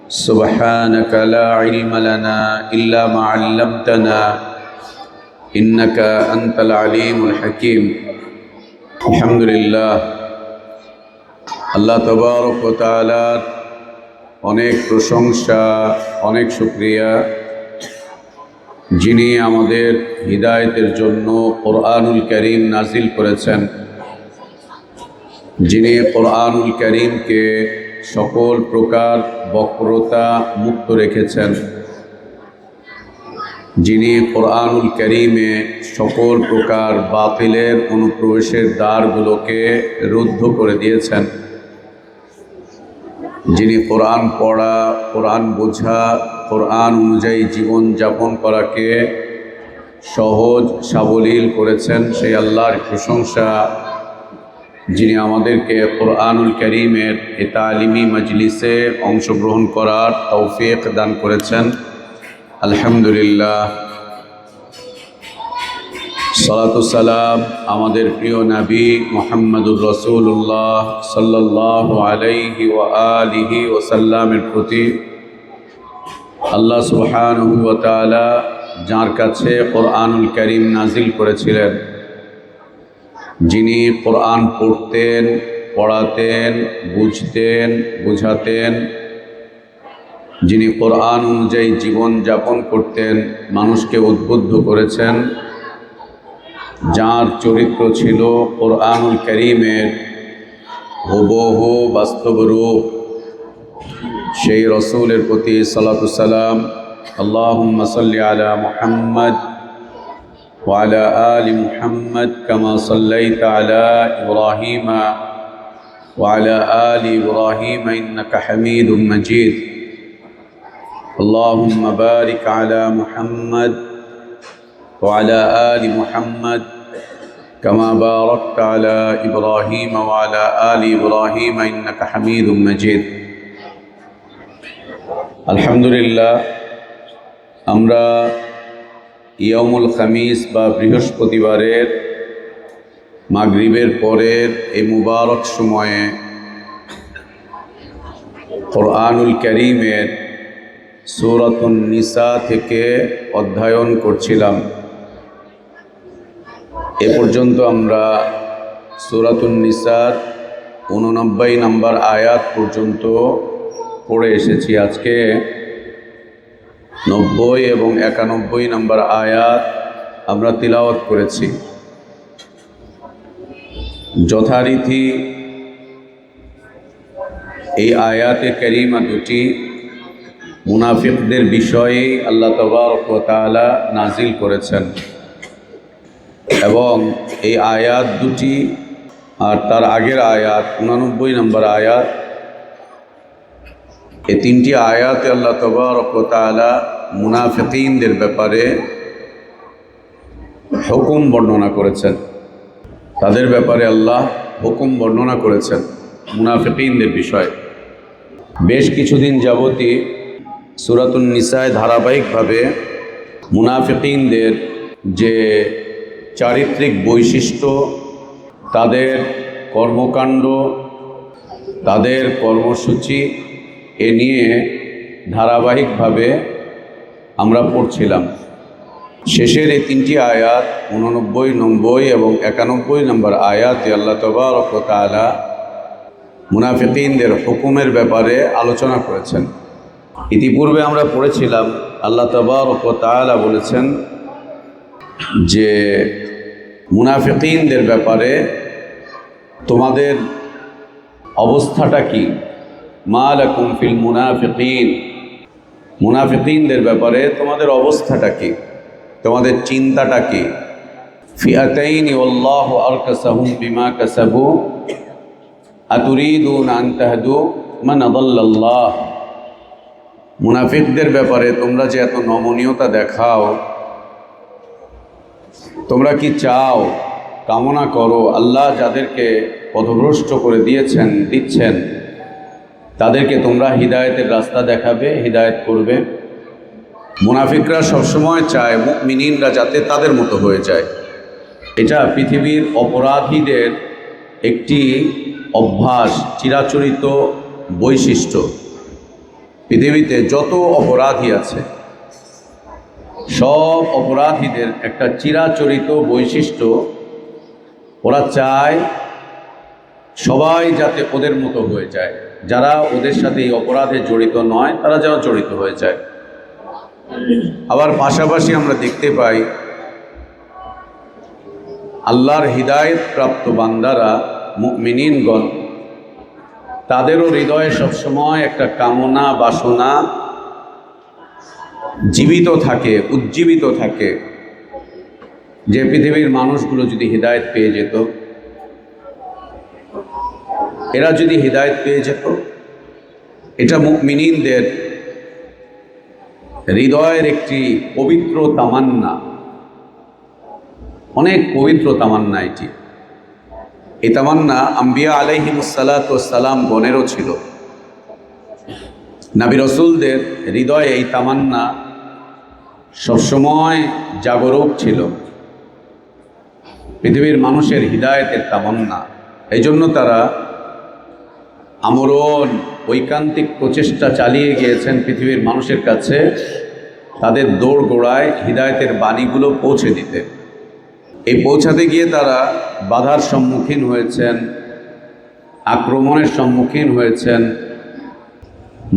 سبحانك لا علم لنا إلا ما علمتنا إنك أنت العليم الحكيم الحمد لله আল্লাহ তাবারক ওয়া তাআলার অনেক প্রশংসা, অনেক শুকরিয়া, যিনি আমাদের হিদায়াতের জন্য কোরআনুল কারীম নাজিল করেছেন, যিনি কোরআনুল কারীমকে সকল প্রকার বক্রতা মুক্ত রেখেছেন, যিনি কোরআনুল কারীমে সকল প্রকার বাতিলের অনুপ্রবেশের দ্বারগুলোকে রুদ্ধ করে দিয়েছেন, যিনি কোরআন পড়া, কোরআন বোঝা, কোরআন অনুযায়ী জীবন যাপন করাকে সহজ সাবলীল করেছেন, সেই আল্লাহর প্রশংসা, যিনি আমাদেরকে কোরআনুল কারীমের এই তালিমি মজলিসে অংশগ্রহণ করার তৌফিক দান করেছেন। আলহামদুলিল্লাহ। সালাতু সালাম আমাদের প্রিয় নবী মুহাম্মদুর রাসূলুল্লাহ সাল্লাল্লাহু আলাইহি ওয়া আলিহি ওয়াসাল্লামের প্রতি। আল্লাহ সুবহানাহু ওয়া তাআলা যার কাছে কোরআনুল কারীম নাজিল করেছিলেন, যিনি কোরআন পড়তেন, পড়াতেন, বুঝতেন, বুঝাতেন, যিনি কোরআন অনুযায়ী জীবন যাপন করতেন, মানুষকে উদ্বুদ্ধ করেছেন, যার চরিত্র ছিল কোরআনুল কারীমের হুবহু বাস্তব রূপ, সেই রসূলের প্রতি সালাতু সালাম। আল্লাহুম্মা সাল্লি আলা মুহাম্মদ ওয়া আলা আলি মুহাম্মদ কামা সাল্লাইতা আলা ইব্রাহিম ওয়া আলা আলি ইব্রাহিম ইন্নাকা হামিদুম মাজিদ। আল্লাহুম্মা বারিক আলা মুহাম্মদ ওয়া আলা আলি মুহাম্মদ কামা বারাকতা আলা ইব্রাহিম ওয়া আলা আলি ইব্রাহিম ইন্নাকা হামিদুম মাজিদ। আলহামদুলিল্লাহ, আমরা ইয়াউমুল খামিস বা বৃহস্পতিবারের মাগরিবের পরের এই মুবারক সময়ে কোরআনুল কারীমের সূরাতুন নিসা থেকে অধ্যয়ন করছিলাম। এ পর্যন্ত আমরা সূরাতুন নিসার 89 নম্বর আয়াত পর্যন্ত পড়ে এসেছি। আজকে 90 এবং 91 নম্বর আয়াত আমরা তিলাওয়াত করেছি। যথারীতি এই আয়াতে কারিমা দুটি মুনাফিকদের বিষয়ে আল্লাহ তাবারক ওয়া তাআলা নাজিল করেছেন, এবং এই আয়াত দুটি আর তার আগের আয়াত 89 নম্বর আয়াত, এই তিনটি আয়াতে আল্লাহ তাবারক ওয়া তাআলা মুনাফিকীনদের ব্যাপারে হুকুম বর্ণনা করেছেন। তাদের ব্যাপারে আল্লাহ হুকুম বর্ণনা করেছেন মুনাফিকীনদের বিষয়ে। বেশ কিছুদিন যাবতই সূরাতুন নিসায় ধারাবাহিকভাবে মুনাফিকীনদের যে চারিত্রিক বৈশিষ্ট্য, তাদের কর্মকাণ্ড, তাদের কর্মসূচি এ নিয়ে ধারাবাহিকভাবে আমরা পড়ছিলাম। শেষের এই তিনটি আয়াত 89, 90 এবং 91 নম্বর আয়াতে আল্লাহ তাবারক ওয়া তাআলা মুনাফিকীনদের হুকুমের ব্যাপারে আলোচনা করেছেন। ইতিপূর্বে আমরা পড়েছিলাম আল্লাহ তাবারক ওয়া তাআলা বলেছেন যে মুনাফিকীনদের ব্যাপারে তোমাদের অবস্থাটা কি, মা লাকুম ফিল মুনাফিকিন, মুনাফিকীনদের ব্যাপারে তোমাদের অবস্থাটা কি, তোমাদের চিন্তাটা কি। ফিআতাইনি ওয়াল্লাহু আরকাসাহুম বিমা কাসাবু আতুরিদুনা আন তাহদু মান আদাল্লাল্লাহ। মুনাফিকদের ব্যাপারে তোমরা যে এত নমনীয়তা দেখাও, তোমরা কি চাও, কামনা করো আল্লাহ যাদেরকে পথভ্রষ্ট করে দিচ্ছেন, তাদেরকে তোমরা হিদায়াতের রাস্তা দেখাবে, হিদায়াত করবে। মুনাফিকরা সবসময় চায় মুমিনিনরা যাতে তাদের মতো হয়ে যায়। এটা পৃথিবীর অপরাধীদের একটি অভ্যাস, চিরাচরিত বৈশিষ্ট্য। পৃথিবীতে যত অপরাধী আছে সব অপরাধীদের একটা চিরাচরিত বৈশিষ্ট্য, ওরা চায় সবাই যাতে ওদের মতো হয়ে যায়, যারা ওদের সাথে এই অপরাধে জড়িত নয় তারা যেন জড়িত হয়ে যায়। আবার পাশাপাশি আমরা দেখতে পাই আল্লাহর হিদায়েত প্রাপ্ত বান্দারা, মুমিনিনগণ, তাদেরও হৃদয়ে সবসময় একটা কামনা বাসনা জীবিত থাকে, উজ্জীবিত থাকে, যে পৃথিবীর মানুষগুলো যদি হিদায়েত পেয়ে যেত, এরা যদি হিদায়েত পেয়ে যেত। এটা মুমিনিনদের হৃদয়ের একটি পবিত্র তামান্না, অনেক পবিত্র তামান্না এটি। এই তামান্না আম্বিয়া আলাইহিমুসসালাতু ওয়াসসালাম গণেরও ছিল। নবী রাসূলদের হৃদয়ে এই তামান্না সবসময় জাগরুক ছিল, পৃথিবীর মানুষের হিদায়েতের তামান্না। এই জন্য তারা আমরণ ঐকান্তিক প্রচেষ্টা চালিয়ে গিয়েছেন পৃথিবীর মানুষের কাছে তাদের দৌড় গোড়ায় হিদায়েতের বাণীগুলো পৌঁছে দিতে। এই পৌঁছাতে গিয়ে তারা বাধার সম্মুখীন হয়েছেন, আক্রমণের সম্মুখীন হয়েছেন,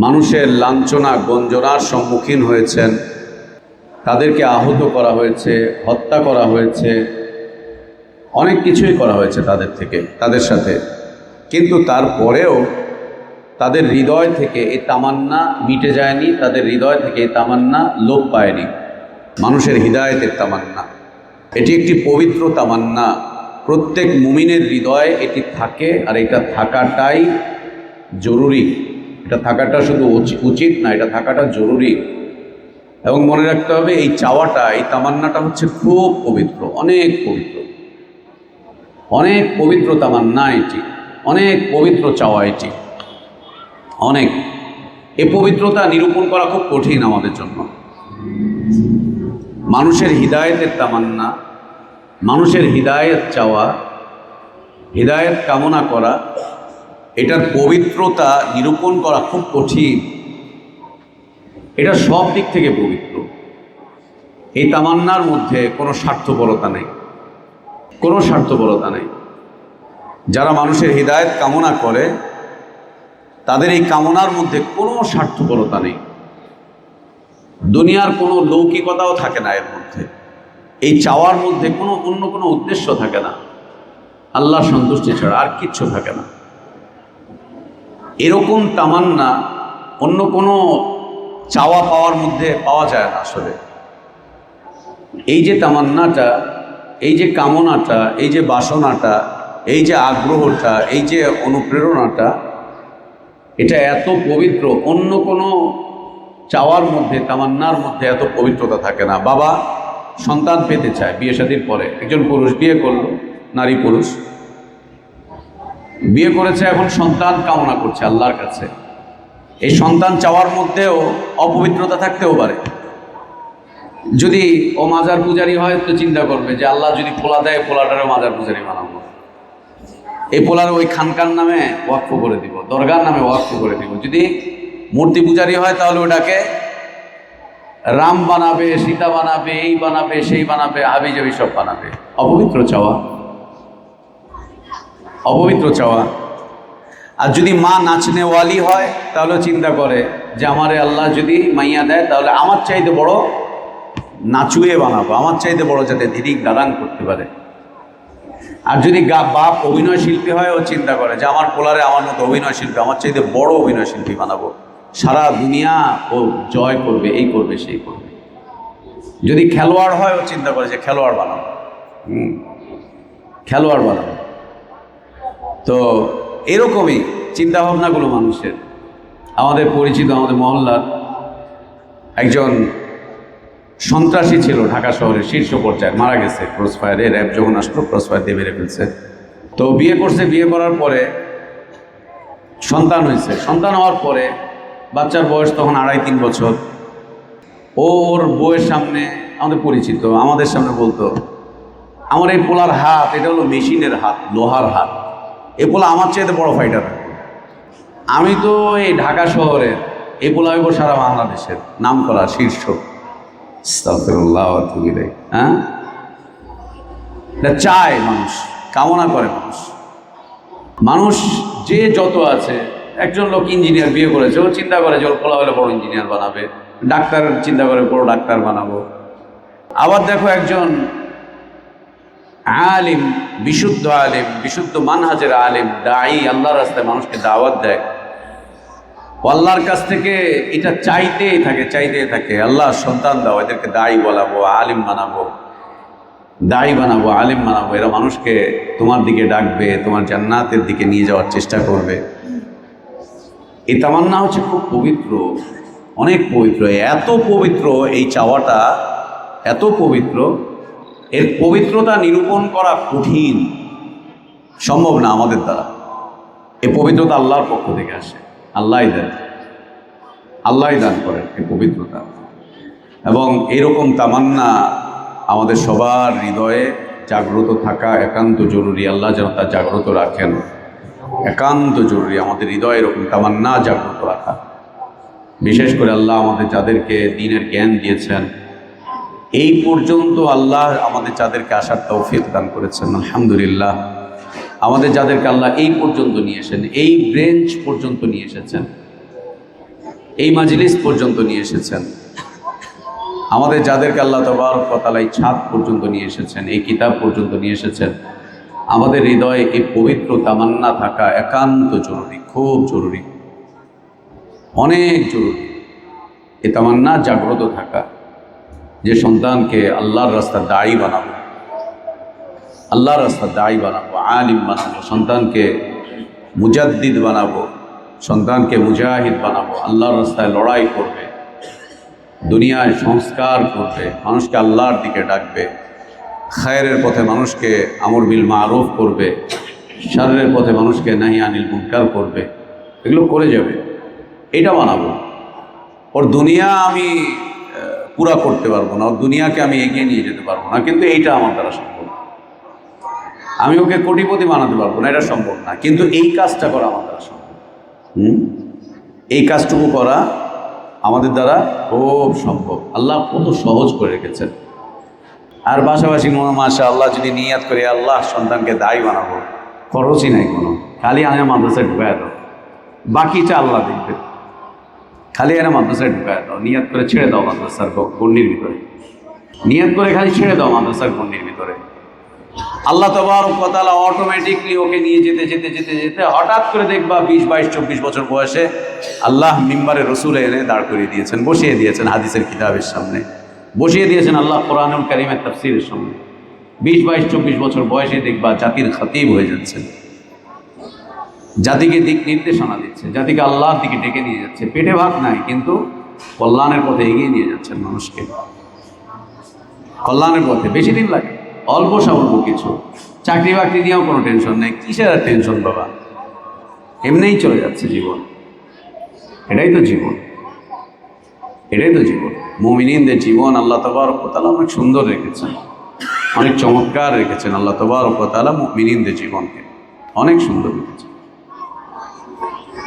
মানুষের লাঞ্ছনা গঞ্জনার সম্মুখীন হয়েছেন, তাদেরকে আহত করা হয়েছে, হত্যা করা হয়েছে, অনেক কিছুই করা হয়েছে তাদের সাথে। কিন্তু তারপরেও তাদের হৃদয় থেকে এই তামান্না মিটে যায়নি, তাদের হৃদয় থেকে এই তামান্না লোপ পায়নি। মানুষের হিদায়েতের তামান্না এটি একটি পবিত্র তামান্না, প্রত্যেক মুমিনের হৃদয়ে এটি থাকে, আর এটা থাকাটাই জরুরি। এটা থাকাটা শুধু উচিত না, এটা থাকাটা জরুরি। এবং মনে রাখতে হবে এই চাওয়াটা, এই তামান্নাটা হচ্ছে খুব পবিত্র, অনেক পবিত্র, অনেক পবিত্র তামান্না এটি, অনেক পবিত্র চাওয়া এটি, অনেক। এই পবিত্রতা নিরূপণ করা খুব কঠিন আমাদের জন্য। মানুষের হিদায়েতের তামান্না, মানুষের হিদায়েত চাওয়া, হিদায়েত কামনা করা, এটার পবিত্রতা নিরূপণ করা খুব কঠিন। এটা সব দিক থেকে পবিত্র। এই তামান্নার মধ্যে কোনো স্বার্থপরতা নেই, কোনো স্বার্থপরতা নেই। যারা মানুষের হিদায়েত কামনা করে তাদের এই কামনার মধ্যে কোনো স্বার্থপরতা নেই, দুনিয়ার কোনো লৌকিকতাও থাকে না এর মধ্যে। এই চাওয়ার মধ্যে অন্য কোনো উদ্দেশ্য থাকে না, আল্লাহ সন্তুষ্টি ছাড়া আর কিচ্ছু থাকে না। এরকম তামান্না অন্য কোনো চাওয়া পাওয়ার মধ্যে পাওয়া যায় না আসলে। এই যে তামান্নাটা, এই যে কামনাটা, এই যে বাসনাটা, এই যে আগ্রহটা, এই যে অনুপ্রেরণাটা, এটা এত পবিত্র, অন্য কোনো চাওয়ার মধ্যে, তামান্নার মধ্যে এত পবিত্রতা থাকে না। বাবা সন্তান পেতে চায় বিয়ে শাদীর পরে, একজন পুরুষ বিয়ে করলো, নারী পুরুষ বিয়ে করেছে, এখন সন্তান কামনা করছে আল্লাহর কাছে। এই সন্তান চাওয়ার মধ্যেও অপবিত্রতা থাকতেও পারে। যদি ও মাজার পূজারি হয় তো চিন্তা করবে যে আল্লাহ যদি পোলা দেয়, পোলাটারও মাজার পূজারি বানাবো, এই পোলার ওই খানকার নামে ওয়াকফ করে দিব, দরগার নামে ওয়াকফ করে দিব। যদি মূর্তি পূজারি হয় তাহলে ওটাকে রাম বানাবে, সীতা বানাবে, এই বানাবে, সেই বানাবে, হাবিজাবি সব বানাবে। অপবিত্র চাওয়া, অপবিত্র চাওয়া। আর যদি মা নাচনেওয়ালি হয় তাহলে চিন্তা করে যে আমারে আল্লাহ যদি মাইয়া দেয় তাহলে আমার চাইতে বড় নাচুয়ে বানাবো, আমার চাইতে বড় যাতে দিদিক দাদান করতে পারে। আর যদি বাপ অভিনয় শিল্পী হয়, ও চিন্তা করে যে আমার পোলারে আমার মতো অভিনয় শিল্পী, আমার চাইতে বড় অভিনয় শিল্পী বানাবো, সারা দুনিয়া ও জয় করবে, এই করবে, সেই করবে। যদি খেলোয়াড় হয়, ও চিন্তা করে যে খেলোয়াড় বানাবো, খেলোয়াড় বানাবো। তো এরকমই চিন্তাভাবনাগুলো মানুষের। আমাদের পরিচিত, আমাদের মহল্লার একজন সন্ত্রাসী ছিল, ঢাকা শহরের শীর্ষ পর্যায়ে, মারা গেছে ক্রস ফায়ারে। র্যাব যখন আসলো ক্রস ফায়ার দিয়ে মেরে ফেলছে। তো বিয়ে করছে, বিয়ে করার পরে সন্তান হয়েছে। সন্তান হওয়ার পরে বাচ্চার বয়স তখন 2.5-3 বছর। ওর বউয়ের সামনে, আমাদের পরিচিত, আমাদের সামনে বলতো, আমার এই পোলার হাত, এটা হলো মেশিনের হাত, লোহার হাত, এ পোলা আমার চাইতে বড় ফাইটার। আমি তো এই ঢাকা শহরের এই পোলা হইব সারা বাংলাদেশের নাম করা শীর্ষ। আস্তাগফিরুল্লাহ ওয়া আতুবু ইলাইহি। হ্যাঁ, এটা চায় মানুষ, কামনা করে মানুষ। মানুষ যে যত আছে, একজন লোক ইঞ্জিনিয়ার বিয়ে করেছে, ও চিন্তা করে যে ওর পোলা হলে বড় ইঞ্জিনিয়ার বানাবে। ডাক্তার চিন্তা করে বড় ডাক্তার বানাবো। আবার দেখো একজন আলিম, বিশুদ্ধ আলিম, বিশুদ্ধ মানহাজের আলিম, দায়ী, আল্লাহর রাস্তায় মানুষকে দাওয়াত দেয়, আল্লাহর কাছ থেকে এটা চাইতেই থাকে, আল্লাহ সন্তান দাও, এদেরকে দায়ী বলাবো, আলিম বানাবো, দায়ী বানাবো, আলিম বানাবো, এরা মানুষকে তোমার দিকে ডাকবে, তোমার জান্নাতের দিকে নিয়ে যাওয়ার চেষ্টা করবে। এই তামান্না হচ্ছে খুব পবিত্র, অনেক পবিত্র, এত পবিত্র এই চাওয়াটা, এত পবিত্র, এর পবিত্রতা নিরূপণ করা কঠিন, সম্ভব না আমাদের দ্বারা। এই পবিত্রতা আল্লাহর পক্ষ থেকে আসে, আল্লাহই দেন, আল্লাহই দান করেন এই পবিত্রতা। এবং এরকম তামান্না আমাদের সবার হৃদয়ে জাগ্রত থাকা একান্ত জরুরি। আল্লাহ যেন তা জাগ্রত রাখেন, একান্ত জরুরি আমাদের হৃদয়ে এরকম তামান্না জাগ্রত রাখা। বিশেষ করে আল্লাহ আমাদের যাদেরকে দ্বীনের জ্ঞান দিয়েছেন, এই পর্যন্ত আল্লাহ আমাদের যাদেরকে আসার তৌফিক দান করেছেন, আলহামদুলিল্লাহ। আমাদের যাদেরকে আল্লাহ এই পর্যন্ত নিয়ে এসেছেন, এই ব্রেঞ্চ পর্যন্ত নিয়ে এসেছেন, এই মাজলিস পর্যন্ত নিয়ে এসেছেন, আমাদের যাদেরকে আল্লাহ তাবারক ওয়া তাআলা এই ছাদ পর্যন্ত নিয়ে এসেছেন, এই কিতাব পর্যন্ত নিয়ে এসেছেন, আমাদের হৃদয়ে এই পবিত্র তামান্না থাকা একান্ত জরুরি, খুব জরুরি, অনেক জরুরি। এই তামান্না জাগ্রত থাকা যে সন্তানকে আল্লাহর রাস্তায় দায়ী বানাবো, আল্লাহর রাস্তায় দায়ী বানাবো, আলিম বানাবো, সন্তানকে মুজাদ্দিদ বানাবো, সন্তানকে মুজাহিদ বানাবো, আল্লাহর রাস্তায় লড়াই করবে, দুনিয়ায় সংস্কার করবে, মানুষকে আল্লাহর দিকে ডাকবে, খায়রের পথে মানুষকে আমর বিল মারুফ করবে, শাররের পথে মানুষকে নাহি আনিল মুনকার করবে, এগুলো করে যাবে। এটা বানাবো। ওর দুনিয়া আমি পুরা করতে পারবো না, ওর দুনিয়াকে আমি এগিয়ে নিয়ে যেতে পারবো না, কিন্তু এইটা আমার দ্বারা সম্ভব। আমি ওকে কোটিপতি বানাতে পারবো না, এটা সম্ভব না, কিন্তু এই কাজটা করা আমার দ্বারা সম্ভব। এই কাজটুকু করা আমাদের দ্বারা খুব সম্ভব। আল্লাহ কত সহজ করে রেখেছেন। আর পাশাপাশি মাশাআল্লাহ যদি নিয়াত করে আল্লাহ সন্তানকে দায়ী বানাবো, খরচই নাই কোনো, খালি আনে মাদ্রাসায় ঢুকায় দাও, বাকিটা আল্লাহ দেখবে। খালি এনে মাদ্রাসায় ঢুকায় দাও, নিয়াত করে ছেড়ে দাও মাদ্রাসার গণ্ডির ভিতরে, নিয়াত করে খালি ছেড়ে দাও মাদ্রাসার গণ্ডির ভিতরে। আল্লাহ তাবারক ওয়া তাআলা অটোমেটিকলি ওকে নিয়ে যেতে যেতে যেতে যেতে হঠাৎ করে দেখবা 20, 22, 24 বছর বয়সে আল্লাহ মিম্বারে রসুল এনে দাঁড় করিয়ে দিয়েছেন, বসিয়ে দিয়েছেন হাদিসের কিতাবের সামনে, বসিয়ে দিয়েছেন আল্লাহ কোরআনুল কারীমের তাফসীরের সামনে। 20, 22, 24 বছর বয়সে দেখবা জাতির খতিব হয়ে যাচ্ছেন, জাতিকে দিক নির্দেশনা দিচ্ছে, জাতিকে আল্লাহর দিকে ডেকে নিয়ে যাচ্ছে। পেটে ভাত নাই, কিন্তু কল্যাণের পথে এগিয়ে নিয়ে যাচ্ছেন মানুষকে, কল্যাণের পথে। বেশি দিন লাগে, অল্প স্বল্প কিছু, চাকরি বাকরি নিয়েও কোনো টেনশন নেই। কিসের আর টেনশন বাবা, এমনিই চলে যাচ্ছে জীবন। এটাই তো জীবন, এটাই তো জীবন। মুমিনিনদের জীবন আল্লাহ তাবারক ওয়া তাআলা অনেক সুন্দর রেখেছেন, অনেক চমৎকার রেখেছেন। আল্লাহ তাবারক ওয়া তাআলা মুমিনিনদের জীবনকে অনেক সুন্দর রেখেছেন।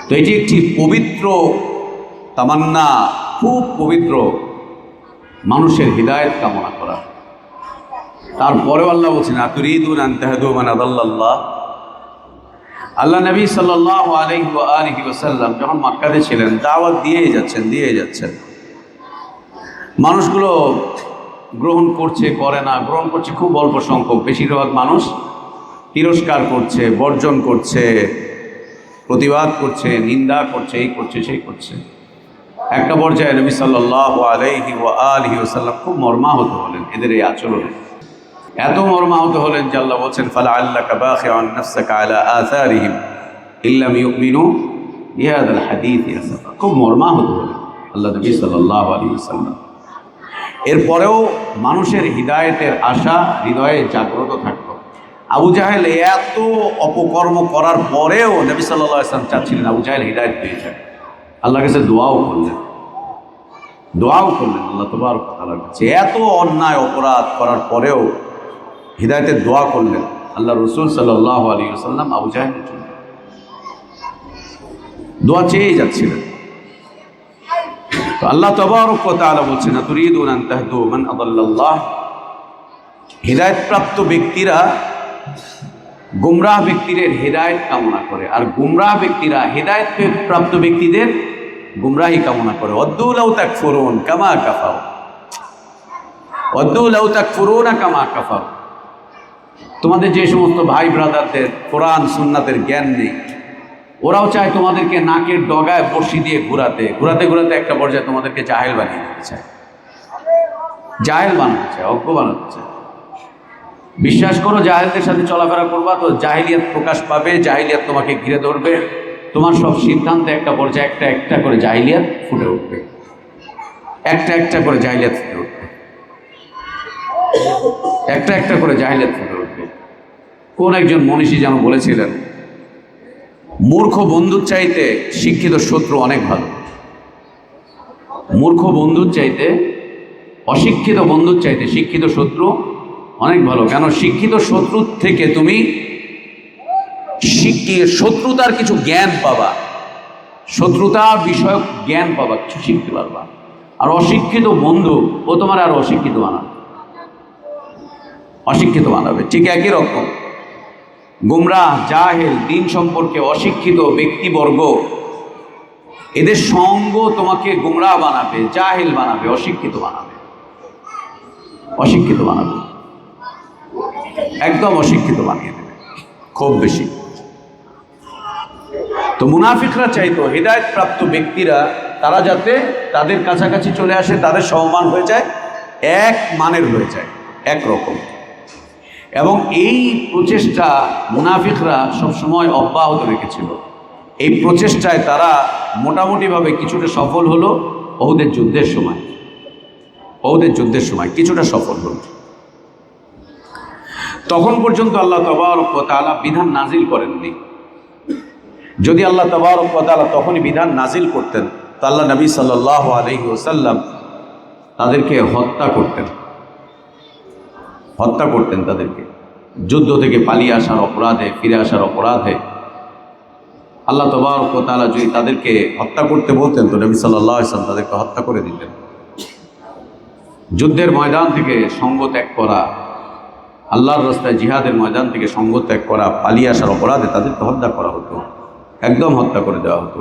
তো এটি একটি পবিত্র তামান্না, খুব পবিত্র, মানুষের হিদায়াত কামনা করা। তারপরেও আল্লাহ বলছেন আতুরিদুন আন তাহদু মান আদাল্লাল্লাহ। আল্লাহ নবী সাল্লাল্লাহু আলাইহি ওয়াসাল্লাম যখন মক্কাতে ছিলেন, দাওয়াত দিয়েই যাচ্ছেন। মানুষগুলো গ্রহণ করছে, করে না, গ্রহণ করছে খুব অল্প সংখ্যক, বেশিরভাগ মানুষ তিরস্কার করছে, বর্জন করছে, প্রতিবাদ করছে, নিন্দা করছে, এই করছে সেই করছে। একটা পর্যায়ে নবী সাল্লাল্লাহু আলাইহি ওয়াসাল্লাম খুব মর্মাহত হলেন এদের এই আচরণে। এত মর্মাহত হলেন যে আল্লাহ বলছেন ফালাআল্লাকা বাখিউন নাফসাকা আলা আথারিহিম ইল্লাম ইউমিনু বিহাযাল হাদীসি আসাফা। খুব মর্মাহত হলেন আল্লাহ নবী সাল্লাল্লাহু আলাইহি ওয়াসাল্লাম। এরপরেও মানুষের হিদায়েতের আশা হৃদয়ে জাগ্রত থাকত। আবু জাহেল এত অপকর্ম করার পরেও নবী সাল্লাল্লাহু আলাইহি ওয়াসাল্লাম চাচ্ছিলেন আবু জাহেল হিদায়েত পেয়ে যায়। আল্লাহর কাছে দোয়াও করলেন আল্লাহ তাবারক ওয়া তাআলার কাছে। এত অন্যায় অপরাধ করার পরেও হিদায়েতের দোয়া করলেন আল্লাহ রসুল সাল্লাল্লাহু আলাইহি ওয়াসাল্লাম আবু জাহেলের জন্য দোয়া চেয়ে যাচ্ছিলেন। তো আল্লাহ তাবারক ওয়া তাআলা বলছেন, তুরিদুন আন তাহদু মান আদাল্লাল্লাহ, হিদায়াত প্রাপ্ত ব্যক্তিরা গুমরাহ ব্যক্তিদের হেদায়েত কামনা করে, আর গুমরাহ ব্যক্তিরা হেদায়েত প্রাপ্ত ব্যক্তিদের গুমরাহি কামনা করে। ওয়াদ্দু লাউ তাকফুরুন কামা কাফারু, ওয়াদ্দু লাউ তাকফুরুনা কামা কাফারু। তোমাদের যে সমস্ত ভাই ব্রাদারদের কোরআন সুন্নাতের জ্ঞান নেই, ওরাও চায় তোমাদেরকে নাকের ডগায় বড়শি দিয়ে ঘুরাতে ঘুরাতে ঘুরাতে একটা পর্যায়ে তোমাদেরকে জাহেল বানিয়ে দিতে চায়, জাহেল বানাতে চায়, অজ্ঞ বানাতে চায়। বিশ্বাস করো, জাহেলদের সাথে চলাফেরা করবা তো জাহিলিয়াত প্রকাশ পাবে, জাহিলিয়াত তোমাকে ঘিরে ধরবে, তোমার সব সিদ্ধান্তে একটা পর্যায়ে একটা একটা করে জাহিলিয়াত ফুটে উঠবে, একটা একটা করে জাহিলিয়াত ফুটে উঠবে, একটা একটা করে জাহিলিয়াত ফুটে উঠবে। কোন একজন মনীষী যেন বলেছিলেন, মূর্খ বন্ধুর চাইতে শিক্ষিত শত্রু অনেক ভালো। মূর্খ বন্ধুর চাইতে অশিক্ষিত বন্ধুর চাইতে শিক্ষিত শত্রু অনেক ভালো। কেন? শিক্ষিত শত্রুর থেকে তুমি শত্রুতার কিছু জ্ঞান পাবা, শত্রুতার বিষয়ক জ্ঞান পাবা, কিছু শিখতে পারবা। আর অশিক্ষিত বন্ধু ও তোমার আর অশিক্ষিত বানাবে, অশিক্ষিত বানাবে। ঠিক একই রকম গুমরাহ, জাহেল, দিন সম্পর্কে অশিক্ষিত ব্যক্তিবর্গ, এদের সঙ্গ তোমাকে গুমরাহ বানাবে, জাহেল বানাবে, অশিক্ষিত বানাবে, অশিক্ষিত বানাবে, একদম অশিক্ষিত বানিয়ে দেবে খুব বেশি। তো মুনাফিকরা চাইতো হিদায়াত প্রাপ্ত ব্যক্তিরা তারা যাতে তাদের কাছাকাছি চলে আসে, তাদের সমমান হয়ে যায়, এক মানের হয়ে যায়, একরকম। এবং এই প্রচেষ্টা মুনাফিকরা সবসময় অব্যাহত রেখেছিল। এই প্রচেষ্টায় তারা মোটামুটিভাবে কিছুটা সফল হলো উহুদের যুদ্ধের সময়, উহুদের যুদ্ধের সময় কিছুটা সফল হলো। তখন পর্যন্ত আল্লাহ তাবারক ওয়া তাআলা বিধান নাজিল করেননি। যদি আল্লাহ তাবারক ওয়া তাআলা তখনই বিধান নাজিল করতেন, তো আল্লাহ নবী সাল্লাল্লাহু আলাইহি ওয়াসাল্লাম তাদেরকে হত্যা করতেন, হত্যা করতেন তাদেরকে। যুদ্ধ থেকে পালিয়ে আসার অপরাধে, ফিরে আসার অপরাধে আল্লাহ তাবারক ওয়া তাআলা যদি তাদেরকে হত্যা করতে বলতেন, তো নবী সাল্লাল্লাহু আলাইহি ওয়াসাল্লাম তাদেরকে হত্যা করে দিতেন। যুদ্ধের ময়দান থেকে সঙ্গ ত্যাগ করা, আল্লাহর রাস্তায় জিহাদের ময়দান থেকে সঙ্গ ত্যাগ করা, পালিয়ে আসার অপরাধে তাদেরকে হত্যা করা হতো, একদম হত্যা করে দেওয়া হতো।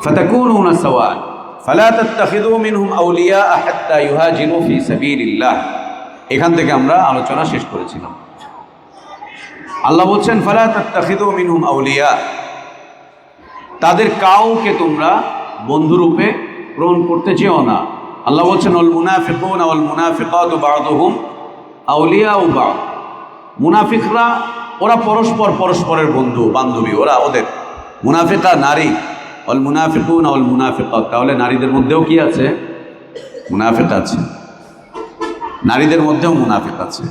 ফাতাকুনুনা সাওয়া'আন ফালা তাত্তাখিযু মিনহুম আউলিয়া হাত্তা ইউহাজিরু ফি সাবিলিল্লাহ। এখান থেকে আমরা আলোচনা শেষ করেছিলাম। আল্লাহ বলছেন, ফালা তাত্তাখিযু মিনহুম আউলিয়া, তাদের কাউকে তোমরা বন্ধুরূপে গ্রহণ করতে চেও না। আল্লাহ বলছেন, ওয়াল মুনাফিকুনা ওয়াল মুনাফিকাতু বা'দুহুম আউলিয়াউ বা'দ। মুনাফিকরা ওরা পরস্পর পরস্পরের বন্ধু বান্ধবী, ওরা ওদের। মুনাফিকা নারী, ওয়াল মুনাফিকুনা ওয়াল মুনাফিকাত, তাহলে নারীদের মধ্যেও কি আছে? মুনাফিক আছে, নারীদের মধ্যেও মুনাফিক আছে।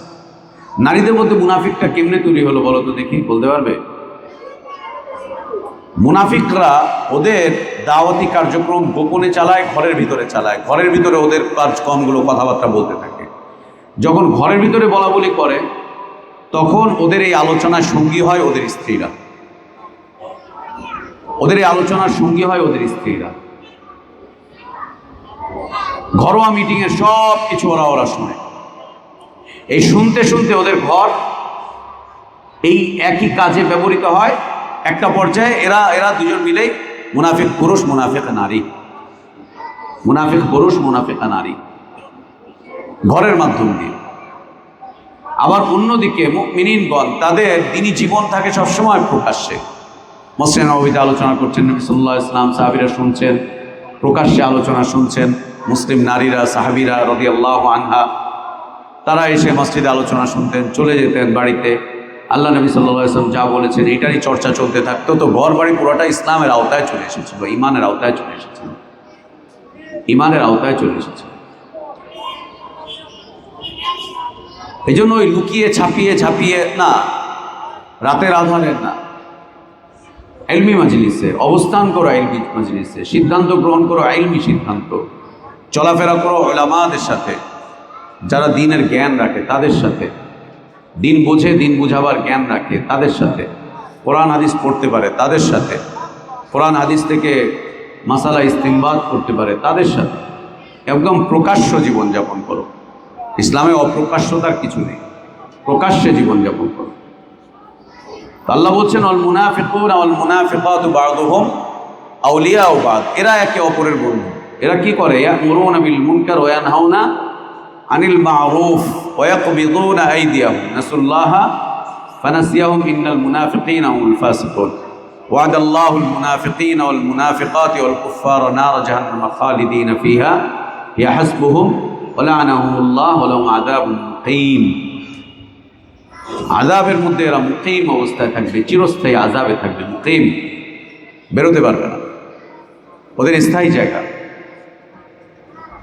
নারীদের মধ্যে মুনাফিকটা কেমনে তৈরি হলো বলো তো দেখি, বলতে পারবে? মুনাফিকরা ওদের দাওয়াতি কার্যক্রম গোপনে চালায়, ঘরের ভিতরে চালায়, ঘরের ভিতরে ওদের কার্যক্রমগুলো কথাবার্তা বলতে থাকে। যখন ঘরের ভিতরে বলা বলি করে, তখন ওদের এই আলোচনার সঙ্গী হয় ওদের স্ত্রীরা, ওদের এই আলোচনার সঙ্গী হয় ওদের স্ত্রীরা। ঘরোয়া মিটিংয়ে সব কিছু ওরা ওরা শোনে। এই শুনতে শুনতে ওদের ঘর এই একই কাজে ব্যবহৃত হয়। একটা পর্যায়ে এরা এরা দুজন মিলেই মুনাফিক পুরুষ মুনাফিক নারী, মুনাফিক পুরুষ মুনাফিকা নারী, ঘরের মাধ্যম দিয়ে। আবার অন্যদিকে মুমিনিনগণ তাদের দ্বীনি জীবন থাকে সবসময় প্রকাশ্যে। মসজিদে নববীতে আলোচনা করছেন নবী সাল্লাল্লাহু আলাইহি ওয়াসাল্লাম, সাহাবীরা শুনছেন, প্রকাশ্যে আলোচনা শুনছেন। মুসলিম নারীরা, সাহাবীরা রাদিয়াল্লাহু আনহা, তারা এসে মসজিদে আলোচনা শুনতেন, চলে যেতেন বাড়িতে। আল্লাহ নবী সাল্লাল্লাহু আলাইহি ওয়াসাল্লাম যা বলেছেন এটারই চর্চা চলতে থাকতো। তো ঘর বাড়ি পুরোটা ইসলামের আওতায় চলে এসেছিল, ইমানের আওতায় চলে এসেছিল, ইমানের আওতায় চলে এসেছিল। এই জন্য ওই লুকিয়ে ছাপিয়ে ঝাঁপিয়ে না, রাতের আধারের না, ইলমি মাজলিসে অবস্থান করো, ইলমি মাজলিসে সিদ্ধান্ত গ্রহণ করো, ইলমি সিদ্ধান্ত, চলাফেরা করো উলামাদের সাথে, যারা দ্বীনের জ্ঞান রাখে তাদের সাথে, দিন বোঝে, দিন বুঝাবার জ্ঞান রাখে তাদের সাথে, কোরআন হাদিস পড়তে পারে তাদের সাথে, কোরআন হাদিস থেকে মাসালা ইস্তিমবাদ করতে পারে তাদের সাথে। একদম প্রকাশ্য জীবনযাপন করো। ইসলামে অপ্রকাশ্যতার কিছু নেই, প্রকাশ্যে জীবনযাপন করো। আল্লাহ বলছেন আল মুনাফিকুনা ওয়াল মুনাফিকাতু বা'দুহুম আউলিয়াউ বা'দ, এরা একে অপরের বন্ধু। এরা কি করে? ইয়া'মুরুনা বিল মুনকার ওয়া ইয়ানহাউনা আনিল মা'রুফ ওয়া ইয়াকবিদুনা আইদিয়াহুম নাসুল্লাহা ফানাসিয়াহুম ইন্নাল মুনাফিকিনা হুমুল ফাসিকুন ওয়াদাল্লাহুল মুনাফিকিনা ওয়াল মুনাফিকাতি ওয়াল কুফফারা নার জাহান্নামা খালিদিনা ফিহা হিয়া হাসবুহুম ওয়া লা'নাহুমুল্লাহু ওয়া লাহুম আযাবুন মুকিম। আযাবের মধ্যে এরা মুকিম অবস্থায় থাকবে, চিরস্থায়ী আযাবে থাকবে, মুকিম, বেরোতে পারবে না। ওদের স্থায়ী জায়গা,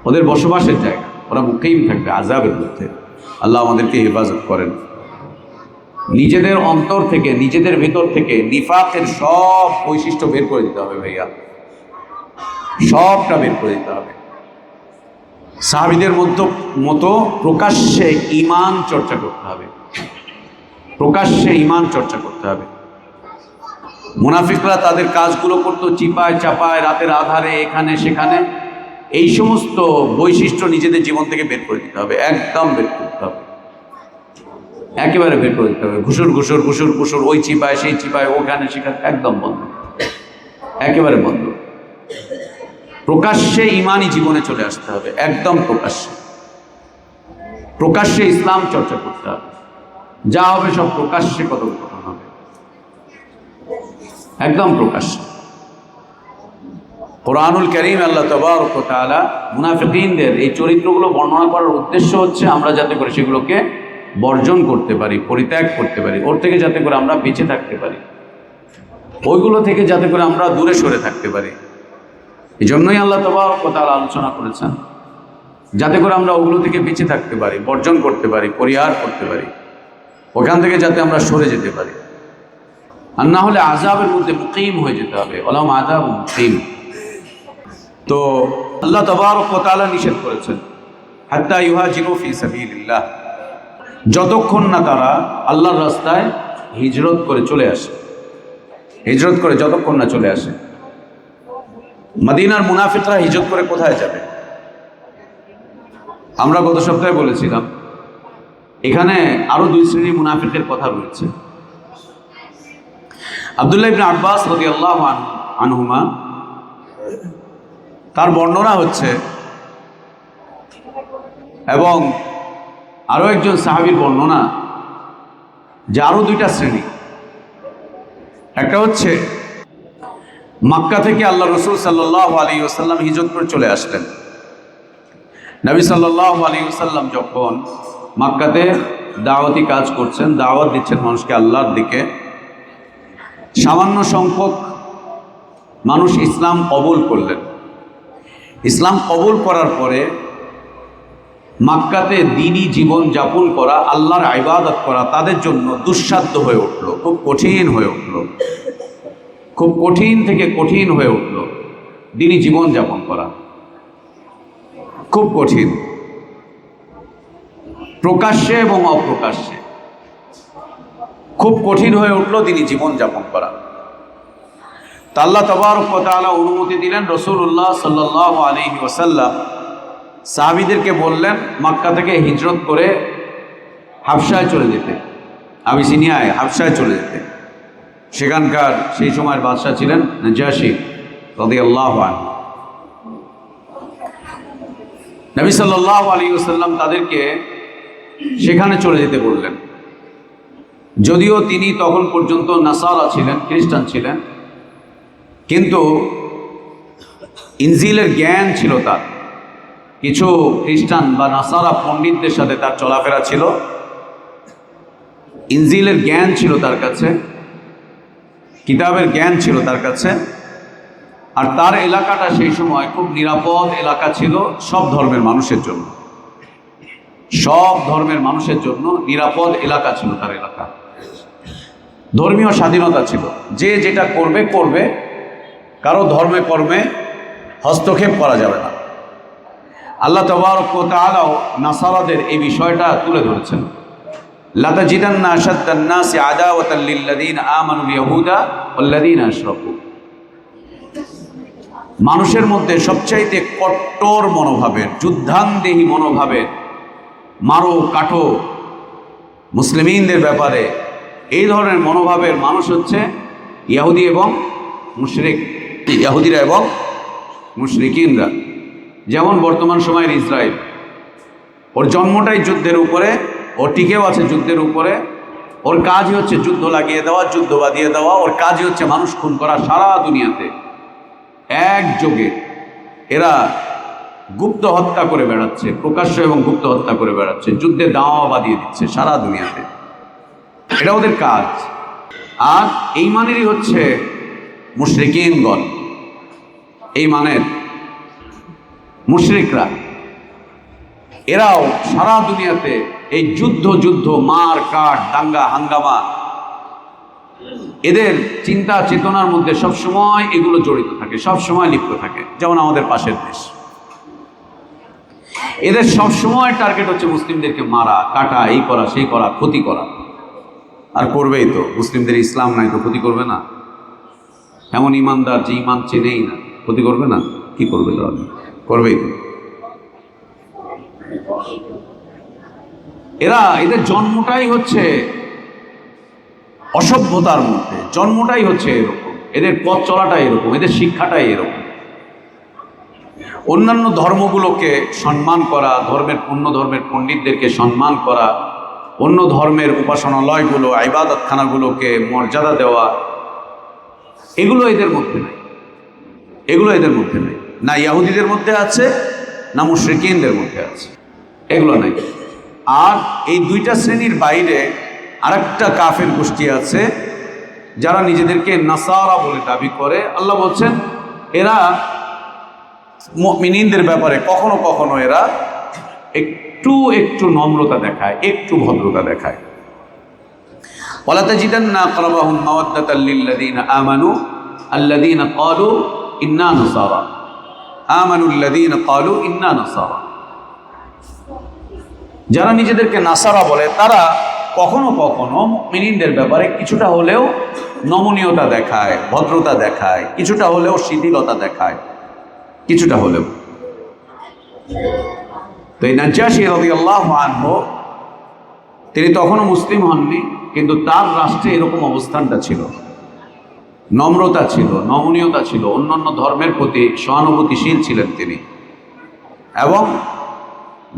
ওদের বসবাসের জায়গা, ওরা মুকিম থাকবে আযাবের মধ্যে। আল্লাহ আমাদেরকে হেফাজত করেন। নিজেদের অন্তর থেকে, নিজেদের ভিতর থেকে নিফাকের সব বৈশিষ্ট্য বের করে দিতে হবে ভাইয়া, সবটা বের করে দিতে হবে। সাহাবীদের মতো প্রকাশ্যে ঈমান চর্চা করতে হবে, প্রকাশ্যে ঈমান চর্চা করতে হবে। মুনাফিকরা তাদের কাজগুলো করতো চিপায় চাপায়, রাতের আধারে, এখানে সেখানে। এই সমস্ত বৈশিষ্ট্য নিজেদের জীবন থেকে বের করে দিতে হবে, একদম বের করতে হবে, একেবারে বের করে দিতে হবে। ঘুষুর ঘুষুর ঘুষুর ঘুষুর, ওই চিপায় সেই চিপায়, ওখানে সেখানে, একদম বন্ধ, একেবারে বন্ধ। প্রকাশ্যে ঈমানই জীবনে চলে আসতে হবে, একদম প্রকাশ্যে, প্রকাশ্যে ইসলাম চর্চা করতে হবে। যা হবে সব প্রকাশ্যে কথোপকথন হবে, একদম প্রকাশ্যে। কোরআনুল কারীম আল্লাহ তাবারক ওয়া তাআলা মুনাফিকিনদের এই চরিত্রগুলো বর্ণনা করার উদ্দেশ্য হচ্ছে আমরা যাতে করে সেগুলোকে বর্জন করতে পারি, পরিত্যাগ করতে পারি, ওর থেকে যাতে করে আমরা বেঁচে থাকতে পারি, ওইগুলো থেকে যাতে করে আমরা দূরে সরে থাকতে পারি। এই জন্যই আল্লাহ তাবারক ওয়া তাআলা আলোচনা করেছেন যাতে করে আমরা ওগুলো থেকে বেঁচে থাকতে পারি, বর্জন করতে পারি, পরিহার করতে পারি, ওখান থেকে যাতে আমরা সরে যেতে পারি। আর না হলে আযাবের মধ্যে মুকিম হয়ে যেতে হবে, ওয়ালাহুম আযাবুন মুকিম। তো আল্লাহ তাবারক ওয়া তাআলা নিষেধ করেছেন হাত্তা ইউহাজিরু ফি সাবিলিল্লাহ, যতক্ষণ না তারা আল্লাহর রাস্তায় হিজরত করে চলে আসে, হিজরত করে যতক্ষণ না চলে আসে। মদিনার মুনাফিকরা হিজরত করে কোথায় যাবে? আমরা গত সপ্তাহে বলেছিলাম এখানে আরো দুই শ্রেণীর মুনাফিকের কথা রয়েছে। আব্দুল্লাহ ইবনে আব্বাস রাদিয়াল্লাহু আনহুমা, তার বর্ণনা হচ্ছে, এবং আরো একজন সাহাবীর বর্ণনা যে আরো দুইটা শ্রেণী। একটা হচ্ছে মক্কা থেকে আল্লাহ রাসূল সাল্লাল্লাহু আলাইহি ওয়াসাল্লাম হিজরত করে চলে আসলেন। নবী সাল্লাল্লাহু আলাইহি ওয়াসাল্লাম যখন মক্কাতে দাওয়াতি কাজ করছেন, দাওয়াত দিচ্ছেন মানুষকে আল্লাহর দিকে, সামান্য সংখ্যক মানুষ ইসলাম কবুল করলেন। ইসলাম কবুল করার পরে মক্কাতে দ্বীনি জীবন যাপন করা, আল্লাহর ইবাদত করা তাদের জন্য দুঃসাধ্য হয়ে উঠল, খুব কঠিন হয়ে উঠল, খুব কঠিন থেকে কঠিন হয়ে উঠল। দ্বীনি জীবন যাপন করা খুব কঠিন, প্রকাশ্যে এবং অপ্রকাশ্যে খুব কঠিন হয়ে উঠল দ্বীনি জীবন যাপন করা। তা আল্লাহ তাবারক ওয়া তাআলা অনুমতি দিলেন, রাসূলুল্লাহ সাল্লাল্লাহু আলাইহি ওয়াসাল্লাম সাহাবীদেরকে বললেন মক্কা থেকে হিজরত করে হাবশায় চলে যেতে, আবিসিনিয়ায় হাবশায় চলে যেতে। সেখানকার সেই সময়ের বাদশা ছিলেন নাজাশী রাদিয়াল্লাহু আনহু। নবী সাল্লাল্লাহু আলাইহি ওয়াসাল্লাম তাদেরকে সেখানে চলে যেতে বললেন। যদিও তিনি তখন পর্যন্ত নাসারা ছিলেন, খ্রিস্টান ছিলেন, কিন্তু ইনজিলের জ্ঞান ছিল তার। কিছু খ্রিস্টান বা নাসারা পণ্ডিতদের সাথে তার চলাফেরা ছিল, ইনজিলের জ্ঞান ছিল তার কাছে, কিতাবের জ্ঞান ছিল তার কাছে। আর তার এলাকাটা সেই সময় খুব নিরাপদ এলাকা ছিল সব ধর্মের মানুষের জন্য, সব ধর্মের মানুষের জন্য নিরাপদ এলাকা ছিল তার এলাকা। ধর্মীয় স্বাধীনতা ছিল, যে যেটা করবে করবে, কারো ধর্মে কর্মে হস্তক্ষেপ করা যাবে না। আল্লাহ তাবারক ওয়া তাআলা নাসারাদের এই বিষয়টা তুলে ধরেছেন। লাতাজিদান্না আশাদ্দান নাসি আদাওয়াতাল লিল্লাযীনা আমানুল ইয়াহুদা ওয়াল্লাযীনা আশরাকু। মানুষের মধ্যে সবচাইতে কট্টর মনোভাবের, যুদ্ধান্দেহী মনোভাবের, মারো কাটো মুসলিমদের ব্যাপারে এই ধরনের মনোভাবের মানুষ হচ্ছে ইহুদি এবং মুশরিক, ইহুদিরা এবং মুশরিকিনরা। যেমন বর্তমান সময়ের ইসরায়েল, ওর জন্মটাই যুদ্ধের উপরে, ও টিকেও আছে যুদ্ধের উপরে। ওর কাজই হচ্ছে যুদ্ধ লাগিয়ে দেওয়া, যুদ্ধ বাঁধিয়ে দেওয়া। ওর কাজই হচ্ছে মানুষ খুন করা সারা দুনিয়াতে একযোগে। এরা গুপ্ত হত্যা করে বেড়াচ্ছে, প্রকাশ্য এবং গুপ্ত হত্যা করে বেড়াচ্ছে, যুদ্ধে দাওয়া বাঁধিয়ে দিচ্ছে সারা দুনিয়াতে। এটা ওদের কাজ। আর এই মানেরই হচ্ছে মুশরিকিনগণ, এই মানের মুশরিকরা। এরাও সারা দুনিয়াতে এই যুদ্ধ, মার কাট, দাঙ্গা হাঙ্গামা, এদের চিন্তা চেতনার মধ্যে সবসময় এগুলো জড়িত থাকে, সবসময় লিপ্ত থাকে। যেমন আমাদের পাশের দেশ, এদের সবসময় টার্গেট হচ্ছে মুসলিমদেরকে মারা, কাটা, এই করা, সেই করা, ক্ষতি করা। আর করবেই তো, মুসলিমদের ইসলাম নাই তো ক্ষতি করবে না? এমন ইমানদার যে ইমান চেনেই না, ক্ষতি করবে না? কি করবে তাহলে? করবেই তো। এদের জন্মটাই হচ্ছে অসভ্যতার মধ্যে, জন্মটাই হচ্ছে এরকম, এদের পথ চলাটাই এরকম, এদের শিক্ষাটাই এরকম। অন্যান্য ধর্মগুলোকে সম্মান করা, অন্য ধর্মের পণ্ডিতদেরকে সম্মান করা, অন্য ধর্মের উপাসনালয়গুলো, ইবাদতখানাগুলোকে মর্যাদা দেওয়া, এগুলো এদের মধ্যে নেই। এগুলো এদের মধ্যে নেই, না ইহুদিদের মধ্যে আছে, না মুশরিকিনদের মধ্যে আছে, এগুলো নেই। আর এই দুইটা শ্রেণীর বাইরে আরেকটা কাফের গোষ্ঠী আছে যারা নিজেদেরকে নাসারা বলে দাবি করে। আল্লাহ বলছেন এরা মুমিনদের ব্যাপারে কখনো কখনো এরা একটু নম্রতা দেখায়, একটু ভদ্রতা দেখায়। ওয়ালা তাজিদান্না আকরাবাহুম মাওয়াদ্দাতাল লিল্লাযীনা আমানু আল্লাযীনা ক্বালু ইন্না নাসারা, আমানুল্লাযীনা ক্বালু ইন্না নাসারা। যারা নিজেদেরকে নাসারা বলে তারা কখনো কখনো মুমিনদের ব্যাপারে কিছুটা হলেও নমনীয়তা দেখায়, ভদ্রতা দেখায়, কিছুটা হলেও শিথিলতা দেখায়, কিছুটা হলেও। তো এই নাজ্জাশী রাদিয়াল্লাহু আনহু তিনি তখনও মুসলিম হননি, কিন্তু তার রাষ্ট্রে এরকম অবস্থানটা ছিল, নম্রতা ছিল, নমনীয়তা ছিল, অন্যান্য ধর্মের প্রতি সহানুভূতিশীল ছিলেন তিনি। এবং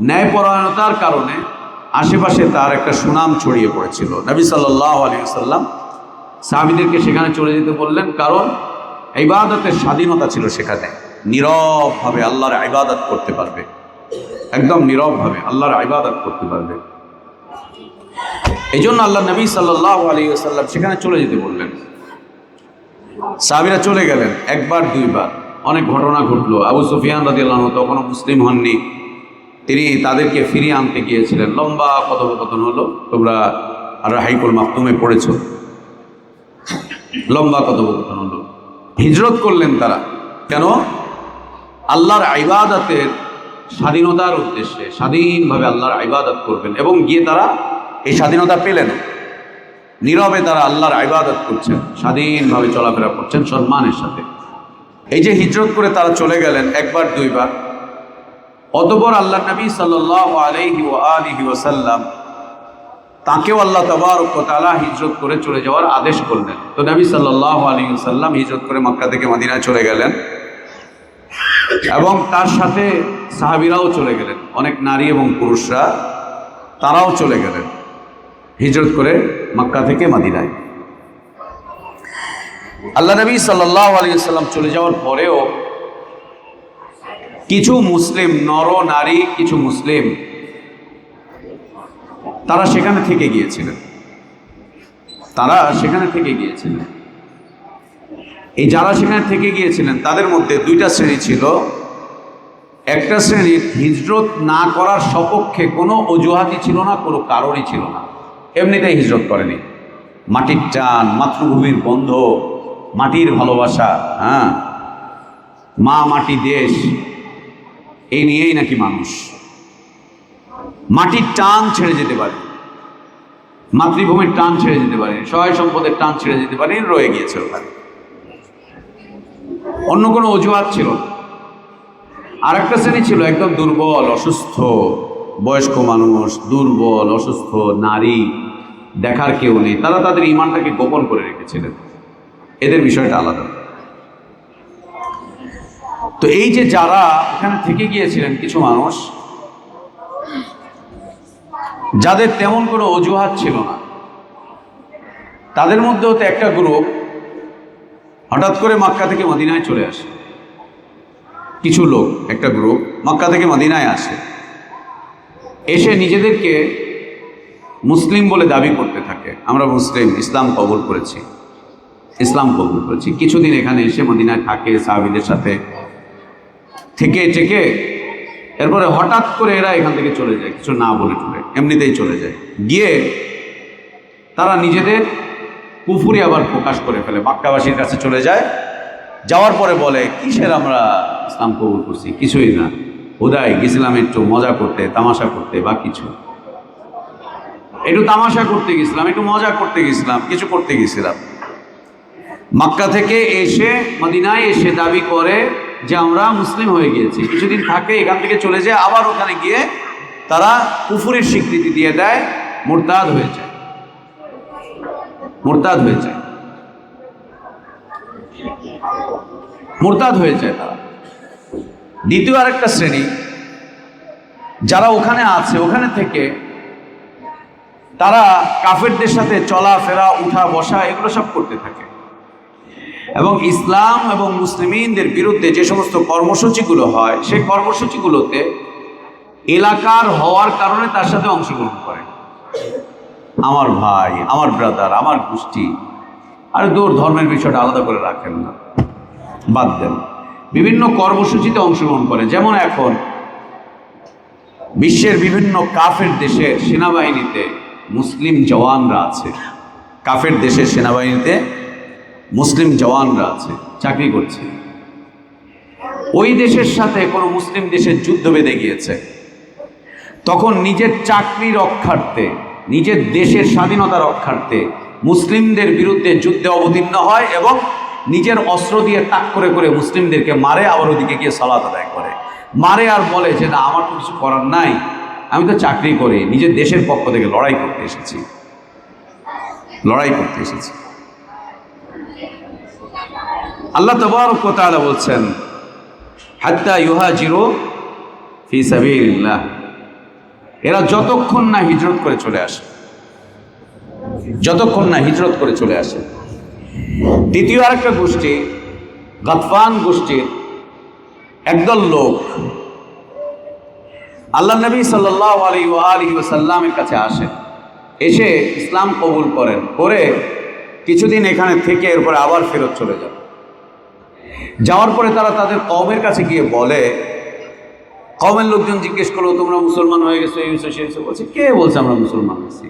ন্যায়পরায়ণতার কারণে আশেপাশে তার একটা সুনাম ছড়িয়ে পড়েছিল। নবী সাল্লাল্লাহু আলাইহি ওয়াসাল্লাম সাহাবীদেরকে সেখানে চলে যেতে বললেন, কারণ ইবাদতের স্বাধীনতা ছিল সেখানে। নীরবভাবে আল্লাহর ইবাদত করতে পারবে, একদম নীরবভাবে আল্লাহর ইবাদত করতে পারবে। এই জন্য আল্লাহ নবী সাল্লাল্লাহু আলাইহি ওয়াসাল্লাম সেখানে চলে যেতে বললেন। সাহাবীরা চলে গেলেন, একবার দুইবার, অনেক ঘটনা ঘটলো। আবু সুফিয়ান রাদিয়াল্লাহু আনহু তখনও মুসলিম হননি, তিনি তাদেরকে ফিরিয়ে আনতে গিয়েছিলেন। লম্বা কথোপকথন হলো, তোমরা আর রাহিকুল মাকতুমে পড়েছো, লম্বা কথোপকথন হলো। হিজরত করলেন তারা, কেন? আল্লাহর ইবাদতের স্বাধীনতার উদ্দেশ্যে, স্বাধীনভাবে আল্লাহর ইবাদত করবেন। এবং গিয়ে তারা এই স্বাধীনতা পেলেন, নীরবে তারা আল্লাহর ইবাদত করছেন, স্বাধীনভাবে চলাফেরা করছেন সম্মানের সাথে। এই যে হিজরত করে তারা চলে গেলেন একবার দুইবার, অতঃপর আল্লাহ নবী সাল্লাল্লাহু আলাইহি ওয়া আলিহি ওয়াসাল্লাম তাকেও আল্লাহ তাবারক ওয়া তাআলা হিজরত করে চলে যাওয়ার আদেশ করলেন। তো নবী সাল্লাল্লাহু আলাইহি ওয়াসাল্লাম হিজরত করে মক্কা থেকে মদিনায় চলে গেলেন এবং তার সাথে সাহাবীরাও চলে গেলেন, অনেক নারী এবং পুরুষরা তারাও চলে গেলেন হিজরত করে মক্কা থেকে মদিনায়। আল্লাহ নবী সাল্লাল্লাহু আলাইহি ওয়াসাল্লাম চলে যাওয়ার পরেও কিছু মুসলিম, নর নারী কিছু মুসলিম, তারা সেখানে থেকে গিয়েছিলেন, এই যারা সেখানে থেকে গিয়েছিলেন তাদের মধ্যে দুইটা শ্রেণী ছিল। একটা শ্রেণীর হিজরত না করার সপক্ষে কোনো অজুহাতই ছিল না, কোনো কারণই ছিল না, এমনিতেই হিজরত করেনি। মাটির টান, মাতৃভূমির গন্ধ, মাটির ভালোবাসা, মা মাটি দেশ, এই নিয়েই নাকি মানুষ মাটির টান ছেড়ে যেতে পারে, মাতৃভূমির টান ছেড়ে যেতে পারে, সহায় সম্পদের টান ছেড়ে যেতে পারে, রয়ে গিয়েছে ওখানে। অন্য কোনো অজুহাত ছিল না। আর একটা শ্রেণী ছিল একদম দুর্বল, অসুস্থ, বয়স্ক মানুষ, দুর্বল, অসুস্থ, নারী, দেখার কেউ নেই, তারা তাদের ঈমানটাকে গোপন করে রেখেছিলেন। এদের বিষয়টা আলাদা। তো এই যে যারা ওখানে থেকে গিয়েছিলেন কিছু মানুষ, যাদের তেমন কোনো অজুহাত ছিল না, তাদের মধ্যে হতে একটা গ্রুপ হঠাৎ করে মক্কা থেকে মদিনায় চলে আসে। কিছু লোক, একটা গ্রুপ মক্কা থেকে মদিনায় আসে, এসে নিজেদেরকে মুসলিম বলে দাবি করতে থাকে। আমরা মুসলিম, ইসলাম কবুল করেছি, ইসলাম কবুল করেছি। কিছুদিন এখানে এসে মদিনায় থাকে, সাহাবীদের সাথে থেকে এরপরে হঠাৎ করে এরা এখান থেকে চলে যায়, কিছু না বলে টুলে, এমনিতেই চলে যায়। গিয়ে তারা নিজেদের কুফরি আবার প্রকাশ করে ফেলে, মক্কাবাসীর কাছে চলে যায়। যাওয়ার পরে বলে, কিসের আমরা ইসলাম কবুল করছি, কিছুই না, হুদাই গেছিলাম একটু মজা করতে, তামাশা করতে, বা কিছু একটু তামাশা করতে গেছিলাম, একটু মজা করতে গেছিলাম, কিছু করতে গেছিলাম। মক্কা থেকে এসে মদিনায় এসে দাবি করে যে আমরা মুসলিম হয়ে গিয়েছি। কিছুদিন থাকে, এখান থেকে চলে যায়, আবার ওখানে গিয়ে তারা কুফরের স্বীকৃতি দিয়ে দেয়, মুরতাদ হয়ে যায়, মুরতাদ হয়ে যায়, মুরতাদ হয়ে যায় তারা। দ্বিতীয় আরেকটা শ্রেণী যারা ওখানে আছে, ওখানে থেকে তারা কাফেরদের সাথে চলাফেরা, উঠা বসা, এগুলো সব করতে থাকে এবং ইসলাম এবং মুসলিমদের বিরুদ্ধে যে সমস্ত কর্মসূচিগুলো হয়, সেই কর্মসূচিগুলোতে এলাকার হওয়ার কারণে তার সাথে অংশগ্রহণ করে। আমার ভাই, আমার ব্রাদার, আমার গোষ্ঠী, আর দূর ধর্মের বিষয়টা আলাদা করে রাখেন না, বাদ দেন। বিভিন্ন কর্মসূচিতে অংশগ্রহণ করে। যেমন এখন বিশ্বের বিভিন্ন কাফের দেশের সেনাবাহিনীতে মুসলিম জওয়ানরা আছে, কাফের দেশের সেনাবাহিনীতে মুসলিম জওয়ানরা আছে, চাকরি করছে। ওই দেশের সাথে কোনো মুসলিম দেশের যুদ্ধ বেঁধে গিয়েছে, তখন নিজের চাকরি রক্ষার্থে, নিজের দেশের স্বাধীনতা রক্ষার্থে মুসলিমদের বিরুদ্ধে যুদ্ধে অবতীর্ণ হয় এবং নিজের অস্ত্র দিয়ে তাক করে করে মুসলিমদেরকে মারে, আবার ওদিকে গিয়ে সালাত আদায় করে, মারে আর বলে যে না, আমার তো কিছু করার নাই, আমি তো চাকরি করি, নিজের দেশের পক্ষ থেকে লড়াই করতে এসেছি, লড়াই করতে এসেছি। আল্লাহ তাবারক ওয়া তাআলা বলছেন, হাত্তা ইউহাজিরু ফি সাবিলিল্লাহ, এরা যতক্ষণ না হিজরত করে চলে আসে, যতক্ষণ না হিজরত করে চলে আসে। দ্বিতীয় আরেকটা গোষ্ঠী, গাতফান গোষ্ঠীর একদল লোক আল্লাহ নবী সাল্লাল্লাহু আলাইহি ওয়াসাল্লামের কাছে আসে, এসে ইসলাম কবুল করেন, করে কিছুদিন এখানে থেকে এরপরে আবার ফেরত চলে যান। যাওয়ার পরে তারা তাদের কওমের কাছে গিয়ে বলে, কওমের লোকজন জিজ্ঞেস করলো, তোমরা মুসলমান হয়ে গেছো, এই বিষয় সেই বিষয়। বলছে, কে বলছে আমরা মুসলমান হয়েছি?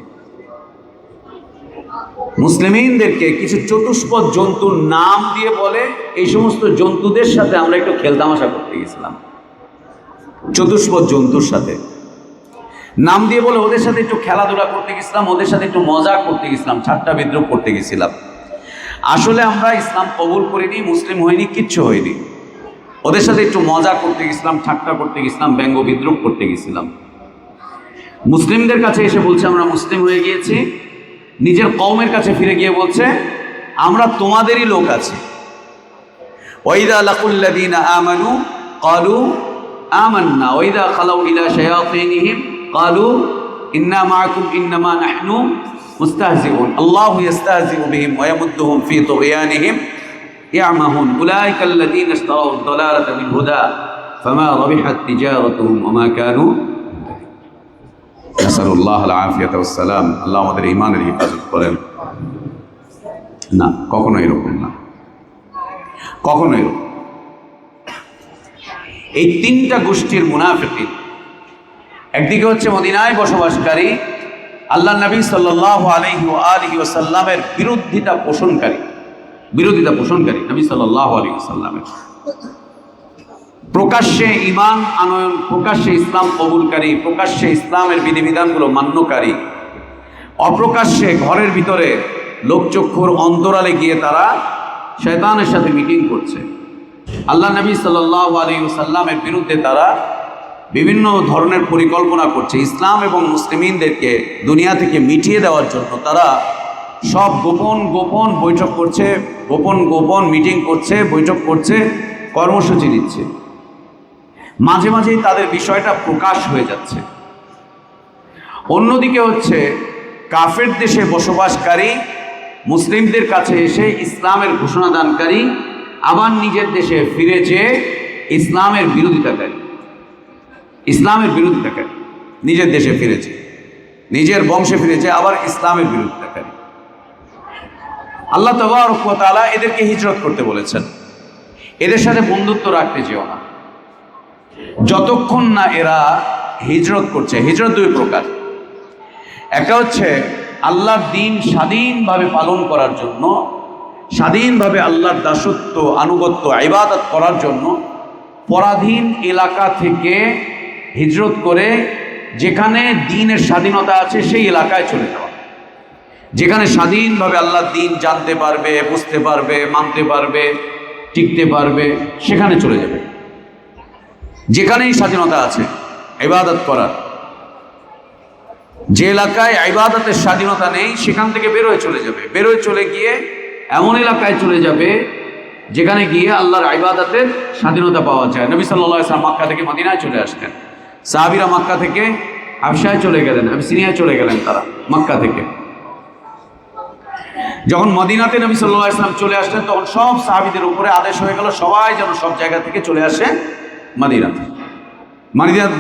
মুসলিমদেরকে কিছু চতুষ্পদ জন্তুর নাম দিয়ে বলে, এই সমস্ত জন্তুদের সাথে আমরা একটু খেলতামাশা করতে গেছিলাম, চতুষ্পদ জন্তুর সাথে নাম দিয়ে বলে ওদের সাথে একটু খেলাধুলা করতে গেছিলাম, ওদের সাথে একটু মজা করতে গেছিলাম, ঠাট্টা বিদ্রুপ করতে গেছিলাম। আসলে আমরা ইসলাম কবুল করিনি, মুসলিম হইনি, কিচ্ছু হয়নি। ওদের সাথে একটু মজা করতে গেছিলাম, ঠাট্টা করতে গেছিলাম, ব্যঙ্গ বিদ্রুপ করতে গেছিলাম। মুসলিমদের কাছে এসে বলছে আমরা মুসলিম হয়ে গিয়েছি, নিজের কওমের কাছে ফিরে গিয়ে বলছে আমরা তোমাদেরই লোক আছি। ওয়াইদা লাকুল্লাযীনা আমানু ক্বালু আমান্না ওয়াইদা খালাউ ইলা শায়াতিনিহিম ক্বালু ইন্না মাআকুম ইন্নামা নাহনু মুস্তাহজিউন আল্লাহু ইস্তাহজিউ বিহিম ওয়া ইয়ামুদ্দুহুম ফি তুগয়ানিহিম ইয়ামাহুন উলাইকাল্লাযীনা ইশতারাউ আদ-দালালাতা বিল হুদা ফামা রাবিহাত তিজারাতুহুম ওয়া মা কানু নাসালুল্লাহ আল-আফিয়াতা ওয়াস-সালাম। আল্লাহ আমাদের ঈমানের হেফাজত করেন। না, কখনো এরকম না, কখনো এরকম। এই তিনটা গোষ্ঠীর মুনাফিকিন, একদিকে হচ্ছে মদিনায় বসবাসকারী, আল্লাহ নবী সাল্লাল্লাহু আলাইহি ওয়াসাল্লামের বিরোধিতা পোষণকারী নবী সাল্লাল্লাহু আলাইহি ওয়াসাল্লামের প্রকাশ্যে ঈমান আনয়ন, প্রকাশ্যে ইসলাম কবুলকারী, প্রকাশ্যে ইসলামের বিধিবিধানগুলো মান্যকারী, অপ্রকাশ্যে ঘরের ভিতরে লোকচক্ষুর অন্তরালে গিয়ে তারা শয়তানের সাথে মিটিং করছে, আল্লাহ নবী সাল্লাল্লাহু আলাইহি ওয়াসাল্লামের বিরুদ্ধে তারা বিভিন্ন ধরনের পরিকল্পনা করছে। ইসলাম এবং মুসলিমদেরকে দুনিয়া থেকে মিটিয়ে দেওয়ার জন্য তারা সব গোপন গোপন বৈঠক করছে, গোপন গোপন মিটিং করছে, বৈঠক করছে, কর্মসূচি দিচ্ছে। মাঝে মাঝেই তাদের বিষয়টা প্রকাশ হয়ে যাচ্ছে। অন্যদিকে হচ্ছে কাফের দেশে বসবাসকারী মুসলিমদের কাছে এসে ইসলামের ঘোষণা দানকারী আবার নিজের দেশে ফিরে যেয়ে ইসলামের বিরোধিতাকারী, নিজের দেশে ফিরেছে, নিজের বংশে ফিরেছে, আবার ইসলামের বিরোধিতাকারী। আল্লাহ তাবারক ওয়া তাআলা এদেরকে হিজরত করতে বলেছেন। এদের সাথে বন্ধুত্ব রাখতে যেও না যতক্ষণ না এরা হিজরত করছে। হিজরত দুই প্রকার, একটা হচ্ছে আল্লাহর দ্বীন স্বাধীনভাবে পালন করার জন্য, স্বাধীনভাবে আল্লাহর দাসত্ব আনুগত্য ইবাদত করার জন্য পরাধীন এলাকা থেকে হিজরত করে যেখানে দ্বীনের স্বাধীনতা আছে সেই এলাকায় চলে যাওয়া। যেখানে স্বাধীনভাবে আল্লাহর দ্বীন জানতে পারবে, বুঝতে পারবে, মানতে পারবে, টিকতে পারবে, সেখানে চলে যাবে। যেখানেই স্বাধীনতা আছে ইবাদত করার, যে এলাকায় ইবাদতের স্বাধীনতা নেই সেখান থেকে বেরোয় চলে যাবে। বেরোয় চলে গিয়ে এমন এলাকায় চলে যাবে যেখানে গিয়ে আল্লাহর ইবাদতের স্বাধীনতা পাওয়া যায়। নবী সাল্লাল্লাহু আলাইহি ওয়াসাল্লাম মক্কা থেকে মদিনায় চলে আসলেন। সাহাবীরা মক্কা থেকে হাবশায় চলে গেলেন, আবিসিনিয়ায় চলে গেলেন। তারা মক্কা থেকে যখন মদিনাতে নবী সাল্লাল্লাহু আলাইহি ওয়াসাল্লাম চলে আসলেন, তখন সব সাহাবীদের উপরে আদেশ হয়ে গেল সবাই যেন সব জায়গা থেকে চলে আসে মদিনাতে।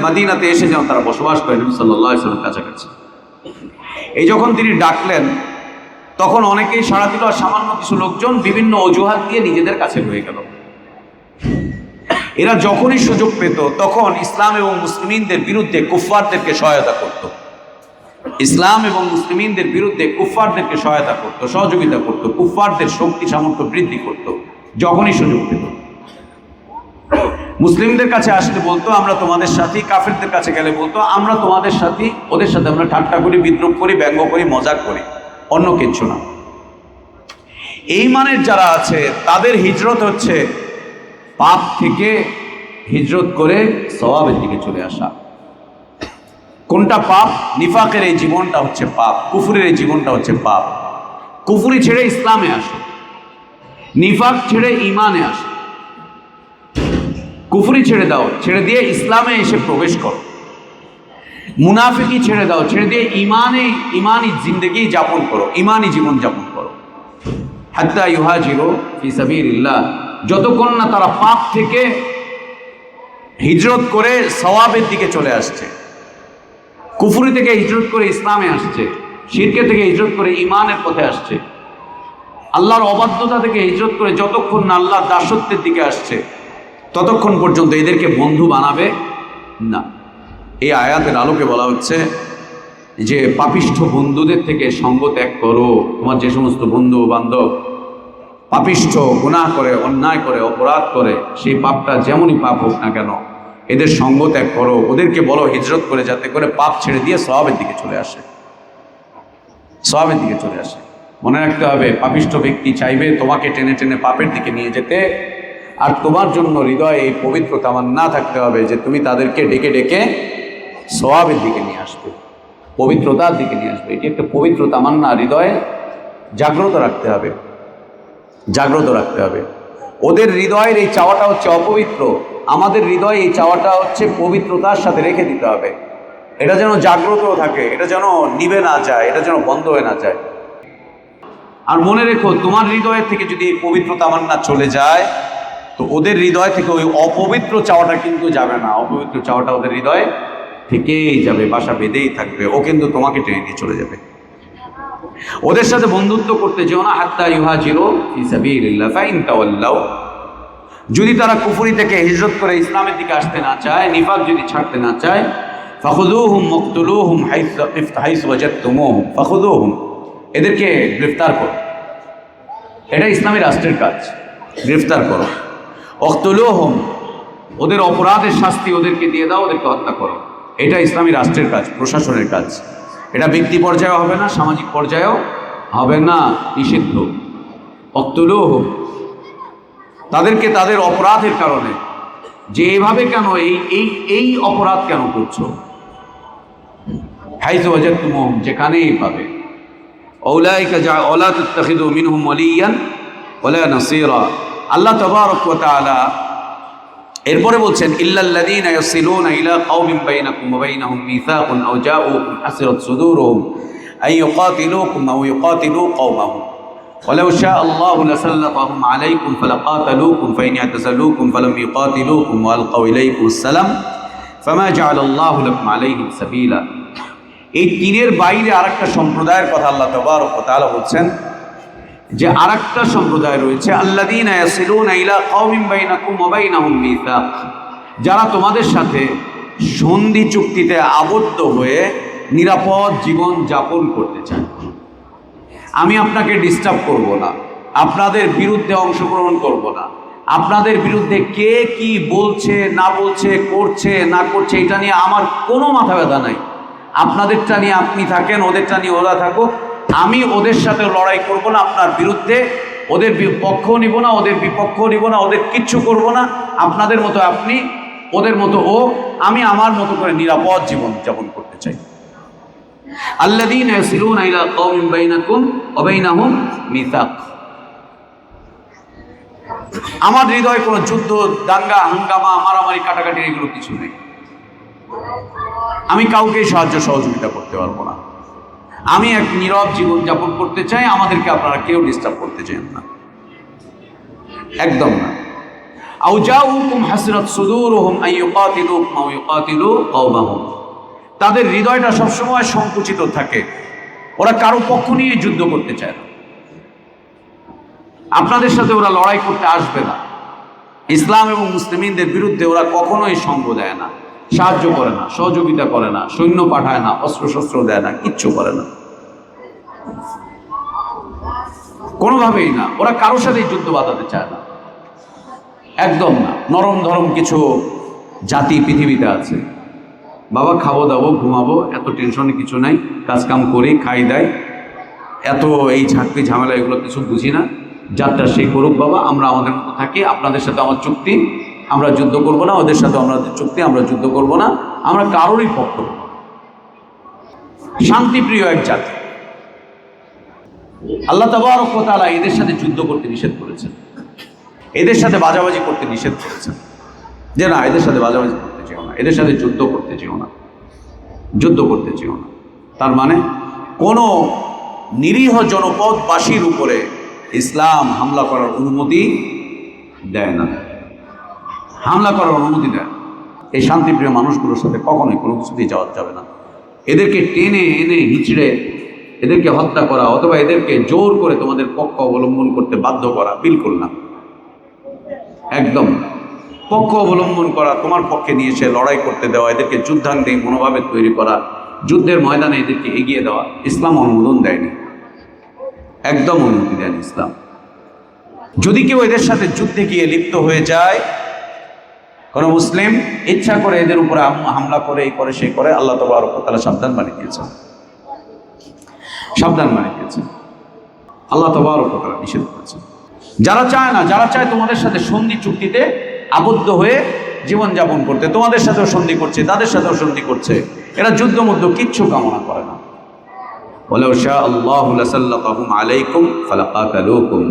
মদিনাতে এসে যেন তারা বসবাস করে নবী সাল্লাল্লাহু আলাইহি ওয়াসাল্লামের কাছাকাছি। এই যখন তিনি ডাকলেন তখন অনেকেই সাড়া দিল, আর সামান্য কিছু লোকজন বিভিন্ন অজুহাত দিয়ে নিজেদের কাছে রয়ে গেল। এরা যখনই সুযোগ পেত তখন ইসলাম এবং মুসলিমদের বিরুদ্ধে কুফফারদেরকে সহায়তা করত। ইসলাম এবং মুসলিমদের বিরুদ্ধে কুফফারদেরকে সহায়তা করত, সহযোগিতা করত, কুফফারদের শক্তি সামর্থ্য বৃদ্ধি করত যখনই সুযোগ পেত। মুসলিমদের কাছে আসলে বলতো আমরা তোমাদের সাথী, কাফেরদের কাছে গেলে বলতো আমরা তোমাদের সাথী, ওদের সাথে আমরা ঠাট্টা করি, বিদ্রুপ করি, ব্যঙ্গ করি, মজাক করি, অন্য কিছু না। এই মানের যারা আছে তাদের হিজরত হচ্ছে পাপ থেকে হিজরত করে সওয়াবের দিকে চলে আসা। কোনটা পাপ? নিফাকের এই জীবনটা হচ্ছে পাপ, কুফুরের এই জীবনটা হচ্ছে পাপ। কুফুরি ছেড়ে ইসলামে আসো, নিফাক ছেড়ে ইমানে আসো। কুফরি ছেড়ে দাও, ছেড়ে দিয়ে ইসলামে এসে প্রবেশ করো। মুনাফিকি ছেড়ে দাও, ছেড়ে দিয়ে ইমানি জিন্দগি যাপন করো, ইমানি জীবন যাপন করো। হাত্তা ইউহাজিরু ফি সাবিলিল্লাহ, যতক্ষণ না তারা পাপ থেকে হিজরত করে সওয়াবের দিকে চলে আসছে। কুফরি থেকে হিজরত করে ইসলামে আসছে, শিরকে থেকে হিজরত করে ইমানের পথে আসছে, আল্লাহর অবাধ্যতা থেকে হিজরত করে যতক্ষণ না আল্লাহর দাসত্বের দিকে আসছে ততক্ষণ পর্যন্ত এদেরকে বন্ধু বানাবে না। এই আয়াতের আলোকে বলা হচ্ছে যে পাপিষ্ঠ বন্ধুদের থেকে সঙ্গ ত্যাগ করো। তোমার যে সমস্ত বন্ধু বান্ধব পাপিষ্ঠ, গুনাহ করে, অন্যায় করে, অপরাধ করে, সেই পাপটা যেমনই পাপ হোক না কেন এদের সঙ্গ ত্যাগ করো। ওদেরকে বলো হিজরত করে যাতে করে পাপ ছেড়ে দিয়ে সওয়াবের দিকে চলে আসে, সওয়াবের দিকে চলে আসে। মনে রাখতে হবে পাপিষ্ঠ ব্যক্তি চাইবে তোমাকে টেনে টেনে পাপের দিকে নিয়ে যেতে, আর তোমার জন্য হৃদয়ে এই পবিত্র তামান্না থাকতে হবে যে তুমি তাদেরকে ডেকে ডেকে সওয়াবের দিকে নিয়ে আসবে, পবিত্রতার দিকে নিয়ে আসবে। এটি একটা পবিত্র তামান্না, হৃদয়ে জাগ্রত রাখতে হবে, জাগ্রত রাখতে হবে। ওদের হৃদয়ের এই চাওয়াটা হচ্ছে অপবিত্র, আমাদের হৃদয়ে এই চাওয়াটা হচ্ছে পবিত্রতার সাথে রেখে দিতে হবে। এটা যেন জাগ্রত থাকে, এটা যেন নিভে না যায়, এটা যেন বন্ধ হয়ে না যায়। আর মনে রেখো তোমার হৃদয়ের থেকে যদি এই পবিত্র তামান্না চলে যায় তো ওদের হৃদয় থেকে ওই অপবিত্র চাওয়াটা কিন্তু যাবে না। অপবিত্র চাওয়াটা ওদের হৃদয়ে থেকেই যাবে, বাসা বেঁধেই থাকবে, ও কিন্তু তোমাকে টেনে নিয়ে চলে যাবে। ওদের সাথে বন্ধুত্ব করতে যেও না। হাত্তা ইউহাজিরু ফি সাবিলিল্লাহ ফাইন তাওয়াল্লাউ, যদি তারা কুফরি থেকে হিজরত করে ইসলামের দিকে আসতে না চায়, নিফাক যদি ছাড়তে না চায়, ফাখুযুহুম ওয়াকতুলুহুম হাইসু ওয়াজাদতুমুহুম, ফাখুযুহুম, এদেরকে গ্রেফতার করো। এটা ইসলামী রাষ্ট্রের কাজ, গ্রেফতার করো। ওয়াকতুলুহুম, ওদের অপরাধের শাস্তি ওদেরকে দিয়ে দাও, ওদেরকে হত্যা করো। এটা ইসলামী রাষ্ট্রের কাজ, প্রশাসনের কাজ। এটা ব্যক্তি পর্যায়েও হবে না, সামাজিক পর্যায়েও হবে না, নিষিদ্ধ। ওয়াকতুলুহুম, তাদেরকে তাদের অপরাধের কারণে, যে এভাবে কেন এই অপরাধ কেন করছো, হাইযু ওয়াজাদতুমুহুম, যেখানেই পাবে, উলাইকা লা তাত্তাখিযু মিনহুম ওয়ালিয়ান ওয়ালা নাসীরা। আল্লাহ তাবারক ওয়া তাআলা এরপরে বলছেন, ইল্লাল্লাযীনা ইয়াসিলুনা ইলা কওমিন বাইনাকুম ওয়া বাইনাহুম মিসাকুন আও জাউকুম হাসিরাত সুদুরুহুম আন ইউকাতিলুকুম আও ইউকাতিলু কওমাহুম ওয়ালাউ শাআ আল্লাহু লাসাল্লাতাহুম আলাইকুম ফালাকাতালুকুম ফাইন ইয়াতাসালুকুম ফালাম ইউকাতিলুকুম ওয়া আলকাউ ইলাইকুমুস সালাম ফামা জাআলাল্লাহু লাকুম আলাইহিম সাবিলা। এই তিনের বাইরে আরেকটা সম্প্রদায়ের কথা আল্লাহ তাবারক ওয়া তাআলা বলছেন, যে আরেকটা সম্প্রদায় রয়েছে, আল্লাযীনা ইয়াসিলুনা ইলা কওমিন বাইনাকুম ওয়া বাইনাহুম মিসাক, যারা তোমাদের সাথে সন্ধি চুক্তিতে আবদ্ধ হয়ে নিরাপদ জীবন যাপন করতে চায়। আমি আপনাকে ডিস্টার্ব করব না, আপনাদের বিরুদ্ধে অংশগ্রহণ করব না, আপনাদের বিরুদ্ধে কে কি বলছে না বলছে, করছে না করছে, এটা নিয়ে আমার কোনো মাথা ব্যথা নাই। আপনাদেরটা নিয়ে আপনি থাকেন, ওদেরটা নিয়ে ওরা থাকুক, আমি ওদের সাথে লড়াই করব না, আপনার বিরুদ্ধে ওদের পক্ষ নিব না, ওদের বিপক্ষ নিব না, ওদের কিচ্ছু করব না। আপনাদের মতো আপনি, ওদের মতো ও, আমি আমার মতো করে নিরাপদ জীবন যাপন করতে চাই। আল্লাযীনা ইয়াসিলুনা ইলা কওমিন বাইনাকুম ওয়া বাইনাহুম মিসাক। আমার হৃদয়ে কোনো যুদ্ধ, দাঙ্গা, হাঙ্গামা, মারামারি, কাটাকাটি এগুলো কিছু নেই। আমি কাউকে সাহায্য সহযোগিতা করতে পারবো না। আমি এক নীরব জীবন যাপন করতে চাই, আমাদেরকে আপনারা কেউ ডিস্টার্ব করতে চান না, একদম না। আও জাউকুম হাসরাত সুদুরুহুম আন ইউকাতিলুকুম আও ইউকাতিলু কওমাহুম, তাদের হৃদয়টা সবসময় সংকুচিত থাকে, ওরা কারো পক্ষ নিয়ে যুদ্ধ করতে চায় না, আপনাদের সাথে ওরা লড়াই করতে আসবে না। ইসলাম এবং মুসলিমদের বিরুদ্ধে ওরা কখনোই সঙ্গ দেয় না, সাহায্য করে না, সহযোগিতা করে না, সৈন্য পাঠায় না, অস্ত্রশস্ত্র দেয় না, কিচ্ছু করে না, কোনোভাবেই না। ওরা কারোর সাথেই যুদ্ধ বাঁধাতে চায় না, একদম না। নরম ধরম কিছু জাতি পৃথিবীতে আছে, বাবা খাবো দাবো ঘুমাবো, এত টেনশনে কিছু নাই, কাজকাম করি খাই দাই, এত এই ঝাঁকড়ি ঝামেলা এগুলো কিছু বুঝি না, যাত্রা সে করুক বাবা, আমরা আমাদের মতো থাকি, আপনাদের সাথে আমার চুক্তি, আমরা যুদ্ধ করব না, ওদের সাথে আমাদের চুক্তি, আমরা যুদ্ধ করব না, আমরা কারোরই পক্ষ না। শান্তিপ্রিয় এক জাতি। আল্লাহ তাবারক ওয়া তাআলা এদের সাথে যুদ্ধ করতে নিষেধ করেছেন, এদের সাথে বাজাবাজি করতে নিষেধ করেছেন, যে না এদের সাথে বাজাবাজি করতে চেও না, এদের সাথে যুদ্ধ করতে চেও না, যুদ্ধ করতে চেও না। তার মানে কোনো নিরীহ জনপদবাসীর উপরে ইসলাম হামলা করার অনুমতি দেয় না, হামলা করার অনুমতি দেয় না। এই শান্তিপ্রিয় মানুষগুলোর সাথে কখনোই কোনো কিছুতেই যাওয়া যাবে না। এদেরকে টেনে এনে হিচড়ে এদেরকে হত্যা করা অথবা এদেরকে জোর করে তোমাদের পক্ষ অবলম্বন করতে বাধ্য করা, বিলকুল না, একদম। পক্ষ অবলম্বন করা, তোমার পক্ষে নিয়ে এসে লড়াই করতে দেওয়া, এদেরকে যুদ্ধাঙ্গী মনোভাবের তৈরি করা, যুদ্ধের ময়দানে এদেরকে এগিয়ে দেওয়া, ইসলাম অনুমোদন দেয়নি, একদম অনুমতি দেয়নি ইসলাম। যদি কেউ এদের সাথে যুদ্ধে গিয়ে লিপ্ত হয়ে যায়, কোন মুসলিম ইচ্ছা করে এদের উপরে হামলা করে, এই করে সেই করে, আল্লাহ তাবারক ওয়া তাআলা সাবধান বানিয়ে দিয়েছেন, সাবধান বানিয়ে দিয়েছেন। আল্লাহ তাবারক ওয়া তাআলা নিষেধ করেছেন। যারা চায় না, যারা চায় তোমাদের সাথে সন্ধি চুক্তিতে আবদ্ধ হয়ে জীবনযাপন করতে, তোমাদের সাথেও সন্ধি করছে, তাদের সাথেও সন্ধি করছে, এরা যুদ্ধ মধ্য কিচ্ছু কামনা করে না। ওয়ালাউ শাআ আল্লাহু লাসাল্লাতাহুম আলাইকুম ফালাকাতালুকুম,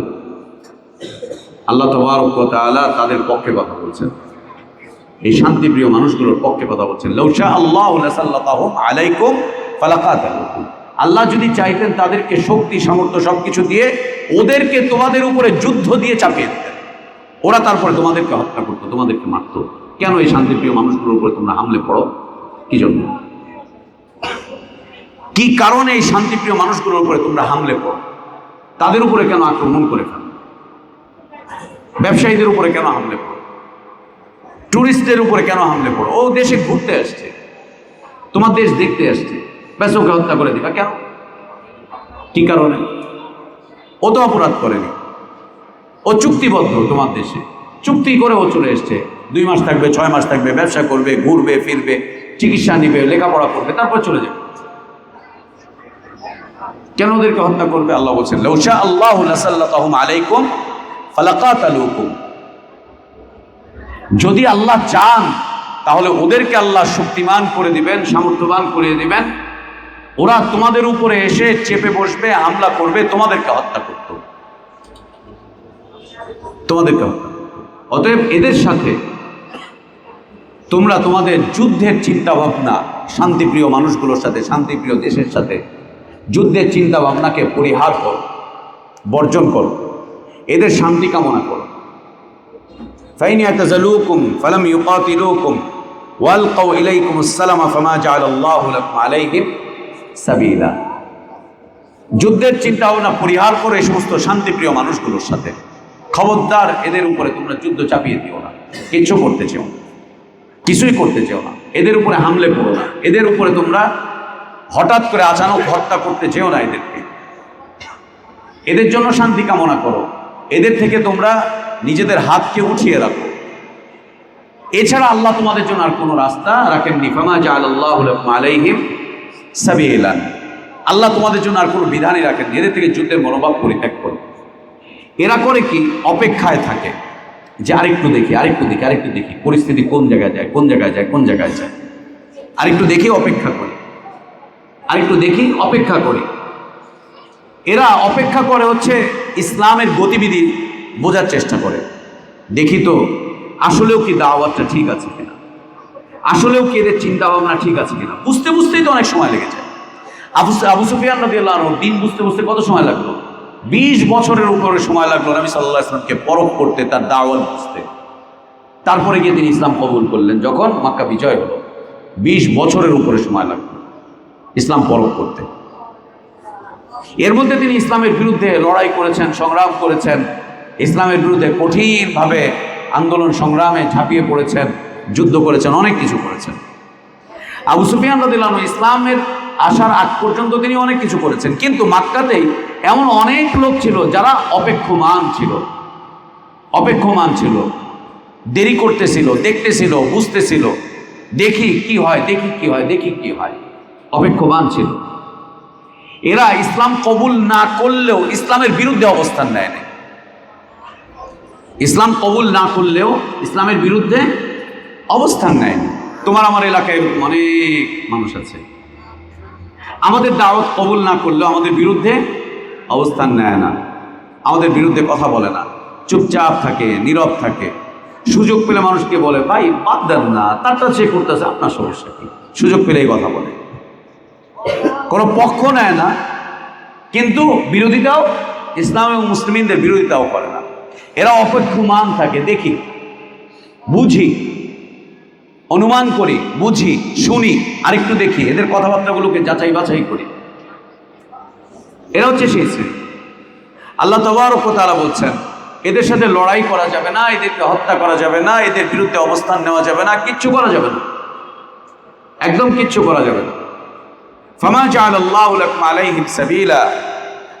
আল্লাহ তাবারক ওয়া তাআলা তাদের পক্ষে কথা বলছেন, এই শান্তিপ্রিয় মানুষগুলোর পক্ষে কথা বলছেন। লাউ শাআ আল্লাহু লাসাল্লাতাহুম আলাইকুম ফালাকাতালুকুম, আল্লাহ যদি চাইতেন তাদেরকে শক্তি সামর্থ্য সবকিছু দিয়ে ওদেরকে তোমাদের উপরে যুদ্ধ দিয়ে চাপিয়ে দিতেন, ওরা তারপরে তোমাদেরকে হত্যা করতো, তোমাদেরকে মারত। কেন এই শান্তিপ্রিয় মানুষগুলোর উপরে তোমরা হামলে পড়ো? কি জন্য, কি কারণে এই শান্তিপ্রিয় মানুষগুলোর উপরে তোমরা হামলে পড়ো? তাদের উপরে কেন আক্রমণ করে ফেলো? ব্যবসায়ীদের উপরে কেন হামলে পড়ো? টুরিস্টদের উপরে কেন হামলে পড়ো? ও দেশে ঘুরতে আসছে, তোমার দেশ দেখতে আসছে, ব্যাস ওকে হত্যা করে দিবা কেন? কি কারণে? ও তো অপরাধ করেনি, ও চুক্তিবদ্ধ তোমার দেশে, চুক্তি করে ও চলে এসছে, 2 মাস থাকবে, 6 মাস থাকবে, ব্যবসা করবে, ঘুরবে ফিরবে, চিকিৎসা নিবে, লেখাপড়া করবে, তারপর চলে যাবে। কেন ওদেরকে হত্যা করবে? আল্লাহ বলছেন লাউ শাআ আল্লাহু লাসাল্লাতাহুম আলাইকুম ফালাকাতালুকুম, যদি আল্লাহ চান তাহলে ওদেরকে আল্লাহ শক্তিমান করে দিবেন, সামর্থ্যবান করে দিবেন, ওরা তোমাদের উপরে এসে চেপে বসবে, হামলা করবে, তোমাদেরকে হত্যা করত, তোমাদেরকে হত্যা। অতএব এদের সাথে তোমরা তোমাদের যুদ্ধের চিন্তা ভাবনা, শান্তিপ্রিয় মানুষগুলোর সাথে, শান্তিপ্রিয় দেশের সাথে যুদ্ধের চিন্তা ভাবনাকে পরিহার করো, বর্জন করো, এদের শান্তি কামনা করো। ফাইন ইয়াতাযালুকুম ফালাম ইউকাতিলুকুম ওয়ালকাউ ইলাইকুমুস সালামা ফামা জাআলাল্লাহু লাকুম আলাইহিম সাবিলা। যুদ্ধের চিন্তা ভাবনা পরিহার করো এই সমস্ত শান্তিপ্রিয় মানুষগুলোর সাথে। খবরদার এদের উপরে তোমরা যুদ্ধ চাপিয়ে দিও না, কিছু করতে চেও না, কিছুই করতে চেও না, এদের উপরে হামলে পড়ো না, এদের উপরে তোমরা হঠাৎ করে আচানক হত্যা করতে চেও না এদেরকে। এদের জন্য শান্তি কামনা করো, এদের থেকে তোমরা নিজেদের হাতকে উঠিয়ে রাখো। এছাড়া আল্লাহ তোমাদের জন্য আর কোনো রাস্তা রাখেননি। ফামা জাআলাল্লাহু লাকুম আলাইহিম সাবিলান, আল্লাহ তোমাদের জন্য আর কোনো বিধানই রাখেননি। এদের থেকে যুদ্ধের মনোভাব পরিত্যাগ করো। এরা করে কি, অপেক্ষায় থাকে যে আরেকটু দেখি, আরেকটু দেখি, আরেকটু দেখি পরিস্থিতি কোন জায়গায় যায়, কোন জায়গায় যায়, কোন জায়গায় যায়, আরেকটু দেখি অপেক্ষা করি, আরেকটু দেখি অপেক্ষা করি। এরা অপেক্ষা করে হচ্ছে ইসলামের গতিবিধি বোঝার চেষ্টা করে, দেখি তো আসলেও কি দাওয়াতটা ঠিক আছে কিনা, আসলেও কি এদের চিন্তা ভাবনা ঠিক আছে কিনা। বুঝতে বুঝতেই তো অনেক সময় লেগে যায়। আবু সুফিয়ান রাদিয়াল্লাহু আনহু দিন বুঝতে বুঝতে কত সময় লাগলো? 20 বছরের উপরে সময় লাগলো নবী সাল্লাল্লাহু আলাইহি ওয়াসাল্লামকে পরখ করতে, তার দাওয়াত বুঝতে। তারপরে গিয়ে তিনি ইসলাম কবুল করলেন যখন মক্কা বিজয় হলো। 20 বছরের উপরে সময় লাগলো ইসলাম পরখ করতে। এর মধ্যে তিনি ইসলামের বিরুদ্ধে লড়াই করেছেন, সংগ্রাম করেছেন, ইসলামের বিরুদ্ধে কঠিনভাবে আন্দোলন সংগ্রামে ঝাঁপিয়ে পড়েছেন, যুদ্ধ করেছেন, অনেক কিছু করেছেন। আবু সুফিয়ান রাদিয়াল্লাহু আনহু ইসলামের আসার আগ পর্যন্ত তিনি অনেক কিছু করেছেন, কিন্তু মক্কাতেই এমন অনেক লোক ছিল যারা অপেক্ষমান ছিল, অপেক্ষমান ছিল, দেরি করতেছিল, দেখতেছিল, বুঝতেছিল, দেখি কি হয়, দেখি কি হয়, দেখি কি হয়, অপেক্ষমান ছিল। এরা ইসলাম কবুল না করলেও ইসলামের বিরুদ্ধে অবস্থান নেয় না। ইসলাম কবুল না করলেও ইসলামের বিরুদ্ধে অবস্থান নেয় না। তোমার আমার এলাকায় অনেক মানুষ আছে, আমাদের দাওয়াত কবুল না করলেও আমাদের বিরুদ্ধে অবস্থান নেয় না, আমাদের বিরুদ্ধে কথা বলে না, চুপচাপ থাকে, নীরব থাকে। সুযোগ পেলে মানুষকে বলে, ভাই বাদ দেন না, তারটা সে করতেছে, আপনার সমস্যা কি? সুযোগ পেলেই কথা বলে, কোনো পক্ষ নেয় না, কিন্তু বিরোধিতাও, ইসলাম এবং মুসলিমদের বিরোধিতাও করে না। এরা অপেক্ষমান থাকে, দেখি, বুঝি, অনুমান করি, বুঝি, শুনি, আরেকটু দেখি, এদের কথাবার্তাগুলোকে যাচাই বাছাই করি। এরা হচ্ছে সেই শ্রেণী। আল্লাহ তাবারক ওয়া তাআলা বলছেন, এদের সাথে লড়াই করা যাবে না, এদেরকে হত্যা করা যাবে না, এদের বিরুদ্ধে অবস্থান নেওয়া যাবে না, কিচ্ছু করা যাবে না, একদম কিচ্ছু করা যাবে না। ফামা জাআলাল্লাহু লাকুম আলাইহিম সাবিলা,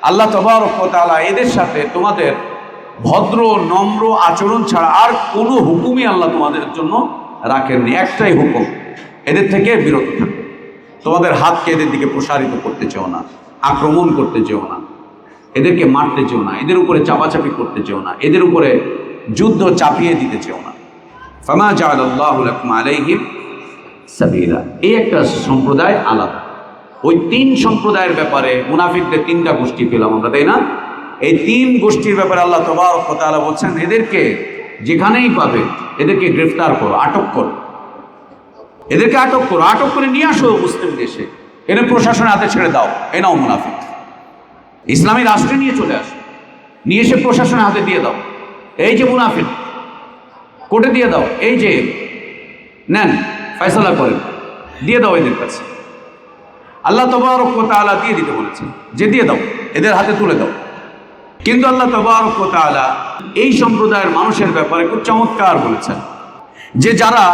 আল্লাহ তাবারক ওয়া তাআলা এদের সাথে তোমাদের ভদ্র নম্র আচরণ ছাড়া আর কোনো হুকুমই আল্লাহ তোমাদের জন্য রাখেননি। একটাই হুকুম, এদের থেকে বিরত থাকো। তোমাদের হাতকে এদের দিকে প্রসারিত করতে চেও না, আক্রমণ করতে চেও না, এদেরকে মারতে চেও না, এদের উপরে চাপাচাপি করতে চেও না, এদের উপরে যুদ্ধ চাপিয়ে দিতে চেও না। ফামা জাআলাল্লাহু লাকুম আলাইহিম সাবিলা, এই একটা সম্প্রদায় আলাদা। ওই 3 সম্প্রদায়ের ব্যাপারে মুনাফিকদের 3টা গোষ্ঠী পেলাম আমরা, তাই না? এই 3 গোষ্ঠীর ব্যাপারে আল্লাহ তাবারক ওয়া তাআলা বলছেন, এদেরকে যেখানেই পাবে এদেরকে গ্রেফতার করো, আটক করো, এদেরকে আটক করো, আটক করে নিয়ে আসো মুসলিম দেশে, এদের প্রশাসনের হাতে ছেড়ে দাও। এই নাও মুনাফিক, ইসলামী রাষ্ট্রে নিয়ে চলে আসো, নিয়ে এসে প্রশাসনের হাতে দিয়ে দাও। এই যে মুনাফিক, কোর্টে দিয়ে দাও, এই যে নেন, ফয়সালা করেন, দিয়ে দাও এদের কাছে। আল্লাহ তাবারক ওয়া তাআলা দিয়ে দিতে বলেছেন, যে দিয়ে দাও, এদের হাতে তুলে দাও। কিন্তু আল্লাহ তাবারক ওয়া তাআলা এই সম্প্রদায়ের মানুষের ব্যাপারে খুব চমৎকার বলেছেন, যে যারা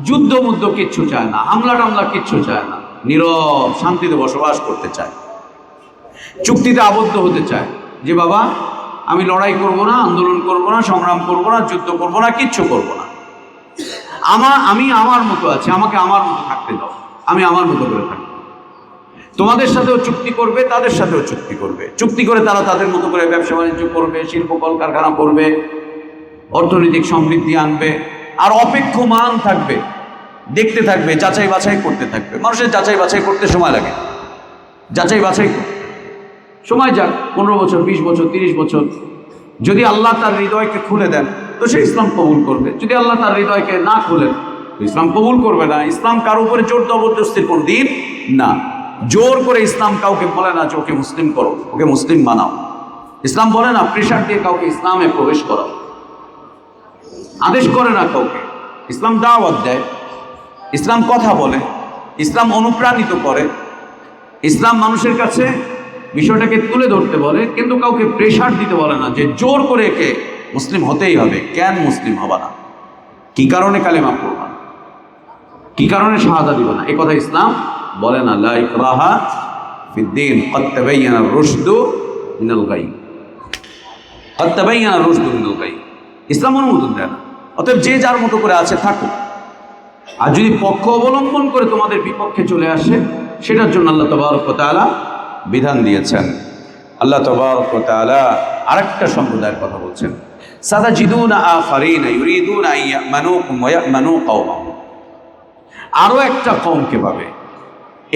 যুদ্ধ মুদ্ধ কিচ্ছু চায় না, হামলা টামলা কিচ্ছু চায় না, নীরব শান্তিতে বসবাস করতে চায়, চুক্তিতে আবদ্ধ হতে চায়, যে বাবা আমি লড়াই করব না, আন্দোলন করব না, সংগ্রাম করব না, যুদ্ধ করব না, কিচ্ছু করব না, আমি আমার মতো আছি, আমাকে আমার মতো থাকতে দাও, আমি আমার মতো করে থাকবো। তোমাদের সাথেও চুক্তি করবে, তাদের সাথেও চুক্তি করবে, চুক্তি করে তারা তাদের মতো করে ব্যবসা বাণিজ্য করবে, শিল্প কলকারখানা করবে, অর্থনৈতিক সমৃদ্ধি আনবে, আর অপেক্ষমান থাকবে, দেখতে থাকবে, যাচাই বাছাই করতে থাকবে। মানুষের যাচাই বাছাই করতে সময় লাগে, যাচাই বাছাই করতে সময় যাক, 15 বছর, 20 বছর, 30 বছর। যদি আল্লাহ তার হৃদয়কে খুলে দেন তো সে ইসলাম কবুল করবে, যদি আল্লাহ তার হৃদয়কে না খুলেন তো ইসলাম কবুল করবে না। ইসলাম কারো উপরে জোর জবরদস্তির কোনো দিন না। জোর করে ইসলাম কাউকে বলে না যে ওকে মুসলিম করো, ওকে মুসলিম বানাও। ইসলাম বলে না প্রেশার দিয়ে কাউকে ইসলামে প্রবেশ করাও, আদেশ করে না কাউকে। ইসলাম দাওয়াত দেয়, ইসলাম কথা বলে, ইসলাম অনুপ্রাণিত করে, ইসলাম মানুষের কাছে বিষয়টাকে তুলে ধরতে বলে, কিন্তু কাউকে প্রেশার দিতে বলে না যে জোর করে একে মুসলিম হতেই হবে। কেন মুসলিম হবা না? কি কারণে কালেমা পড়বা না? কি কারণে শাহাদা দিবা না? এই কথা ইসলাম বলে না। লা ইকরাহা ফিদ্দীন, ক্বাদ তাবায়্যানা আর-রুশদু মিনাল গাই। ক্বাদ তাবায়্যানা আর-রুশদু মিনাল গাই। ইসলাম অনুমোদন দেয় না। অতএব যে যার মতো করে আছে থাকুক। আর যদি পক্ষ অবলম্বন করে তোমাদের বিপক্ষে চলে আসে, সেটার জন্য আল্লাহ তাবারক ওয়া তাআলা বিধান দিয়েছেন। আল্লাহ তাবারক ওয়া তাআলা আরেকটা সম্প্রদায়ের কথা বলছেন, সাতাজিদুনা আখারিনা ইউরিদুনা আন ইয়ামানুকুম ওয়া ইয়ামানু কওমাহুম। আরও একটা কওমকে পাবে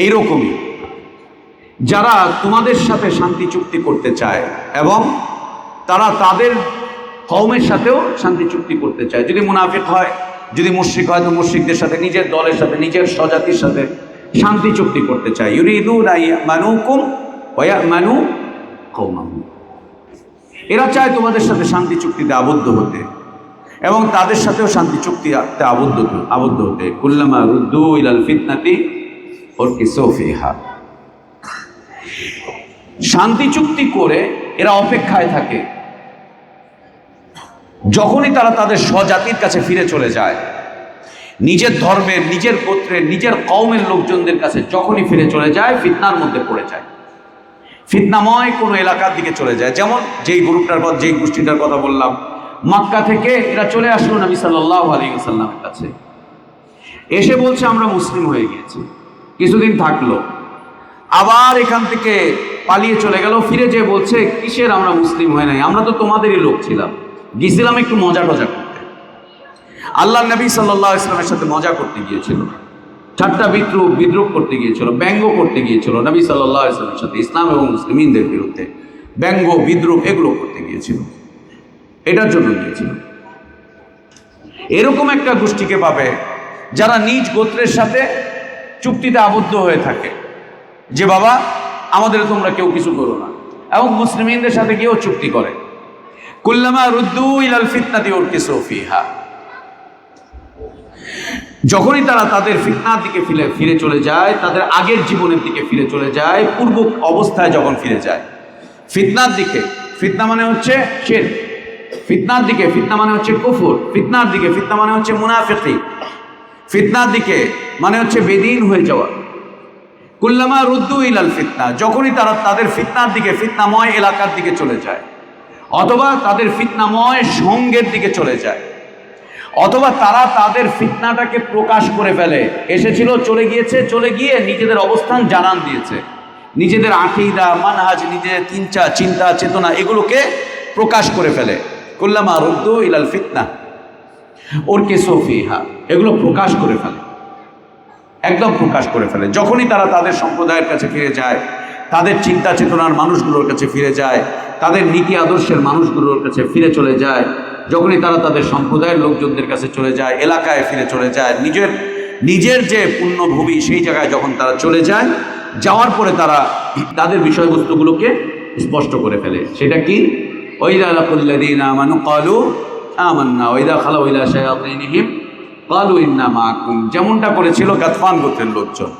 এইরকমই, যারা তোমাদের সাথে শান্তি চুক্তি করতে চায় এবং তারা তাদের কওমের সাথেও শান্তি চুক্তি করতে চায়। যদি মুনাফিক হয়, যদি মুশরিক হয়, তো মুশরিকদের সাথে, নিজের দলের সাথে, নিজের স্বজাতির সাথে শান্তি চুক্তি করতে চায়। ইউরিদুনা আন ইয়ামানুকুম ওয়া ইয়ামানু কওমাহুম। এরা চায় তোমাদের সাথে শান্তি চুক্তিতে আবদ্ধ হতে এবং তাদের সাথেও শান্তি চুক্তিতে আবদ্ধ হতে। কুল্লামা রুদ্দু ইলাল ফিতনাতি উরকিসু ফিহা। শান্তি চুক্তি করে এরা অপেক্ষায় থাকে, যখনই তারা তাদের স্বজাতির কাছে ফিরে চলে যায়, নিজের ধর্মের, নিজের গোত্রের, নিজের কওমের লোকজনদের কাছে যখনই ফিরে চলে যায়, ফিতনার মধ্যে পড়ে যায়, ফিতনাময় কোনো এলাকার দিকে চলে যায়। যেমন যেই গ্রুপটার কথা, যেই গোষ্ঠীটার কথা বললাম, মক্কা থেকে এরা চলে আসলো নবী সাল্লাল্লাহু আলাইহি ওয়াসাল্লামের কাছে, এসে বলছে আমরা মুসলিম হয়ে গিয়েছি। কিছুদিন থাকলো, আবার এখান থেকে পালিয়ে চলে গেল, ফিরে যেয়ে বলছে কিসের আমরা মুসলিম হয়ে নাই, আমরা তো তোমাদেরই লোক ছিলাম, গিয়েছিলাম একটু মজা টজা করতে। আল্লাহ নবী সাল্লাল্লাহু আলাইহি ওয়াসাল্লামের সাথে মজা করতে গিয়েছিল, ঠাট্টা বিদ্রুপ করতে গিয়েছিল, ব্যঙ্গ করতে গিয়েছিল নবী সাল্লাল্লাহু আলাইহি ওয়াসাল্লামের সাথে, ইসলাম এবং মুসলিমদের বিরুদ্ধে ব্যঙ্গ বিদ্রুপ এগুলো করতে গিয়েছিল, এটার জন্য গিয়েছিল। এরকম একটা গোষ্ঠীকে পাবে যারা নিজ গোত্রের সাথে চুক্তিতে আবদ্ধ হয়ে থাকে যে বাবা আমাদের তোমরা কেউ কিছু করো না, এবং মুসলিমদের সাথে গিয়েও চুক্তি করে। কুল্লামা রুদ্দু ইলাল ফিতনাতি উরকিসু ফিহা। যখনই তারা তাদের ফিতনার দিকে ফিরে চলে যায়, তাদের আগের জীবনের দিকে ফিরে চলে যায়, পূর্ব অবস্থায় যখন ফিরে যায়, ফিতনার দিকে, ফিতনা মানে হচ্ছে শিরক, ফিতনার দিকে, ফিতনা মানে হচ্ছে কুফর, ফিতনার দিকে, ফিতনা মানে হচ্ছে মুনাফিকি, ফিতনার দিকে মানে হচ্ছে বেদিন হয়ে যাওয়া। কুল্লামা রুদ্দু ইলাল ফিতনা, যখনই তারা তাদের ফিতনার দিকে, ফিতনাময় এলাকার দিকে চলে যায়, অথবা তাদের ফিতনাময় সঙ্গের দিকে চলে যায়, অথবা তারা তাদের ফিতনাটাকে প্রকাশ করে ফেলে, এসেছিল চলে গিয়েছে, চলে গিয়ে নিজেদের অবস্থান জানান দিয়েছে, নিজেদের আকীদা, মানহাজ, নিজেদের চিন্তা চেতনা এগুলোকে প্রকাশ করে ফেলে। কুল্লামা রুদ্দু ইলাল ফিতনা উরকিসু ফিহা, এগুলো প্রকাশ করে ফেলে, একদম প্রকাশ করে ফেলে। যখনই তারা তাদের সম্প্রদায়ের কাছে ফিরে যায়, তাদের চিন্তা চেতনার মানুষগুলোর কাছে ফিরে যায়, তাদের নীতি আদর্শের মানুষগুলোর কাছে ফিরে চলে যায়, যখনই তারা তাদের সম্প্রদায়ের লোকজনদের কাছে চলে যায়, এলাকায় ফিরে চলে যায়, নিজের যে পুণ্যভূমি সেই জায়গায় যখন তারা চলে যায়, যাওয়ার পরে তারা তাদের বিষয়বস্তুগুলোকে স্পষ্ট করে ফেলে। সেটা কি? ওয়াইদা লাকুল্লাযীনা আমানু ক্বালু আমান্না ওয়াইদা খালাউ ইলা শায়াতিনহিম ক্বালু ইন্না মাআকুম। যেমনটা করেছিল গাতফান গোত্রের লোকজন,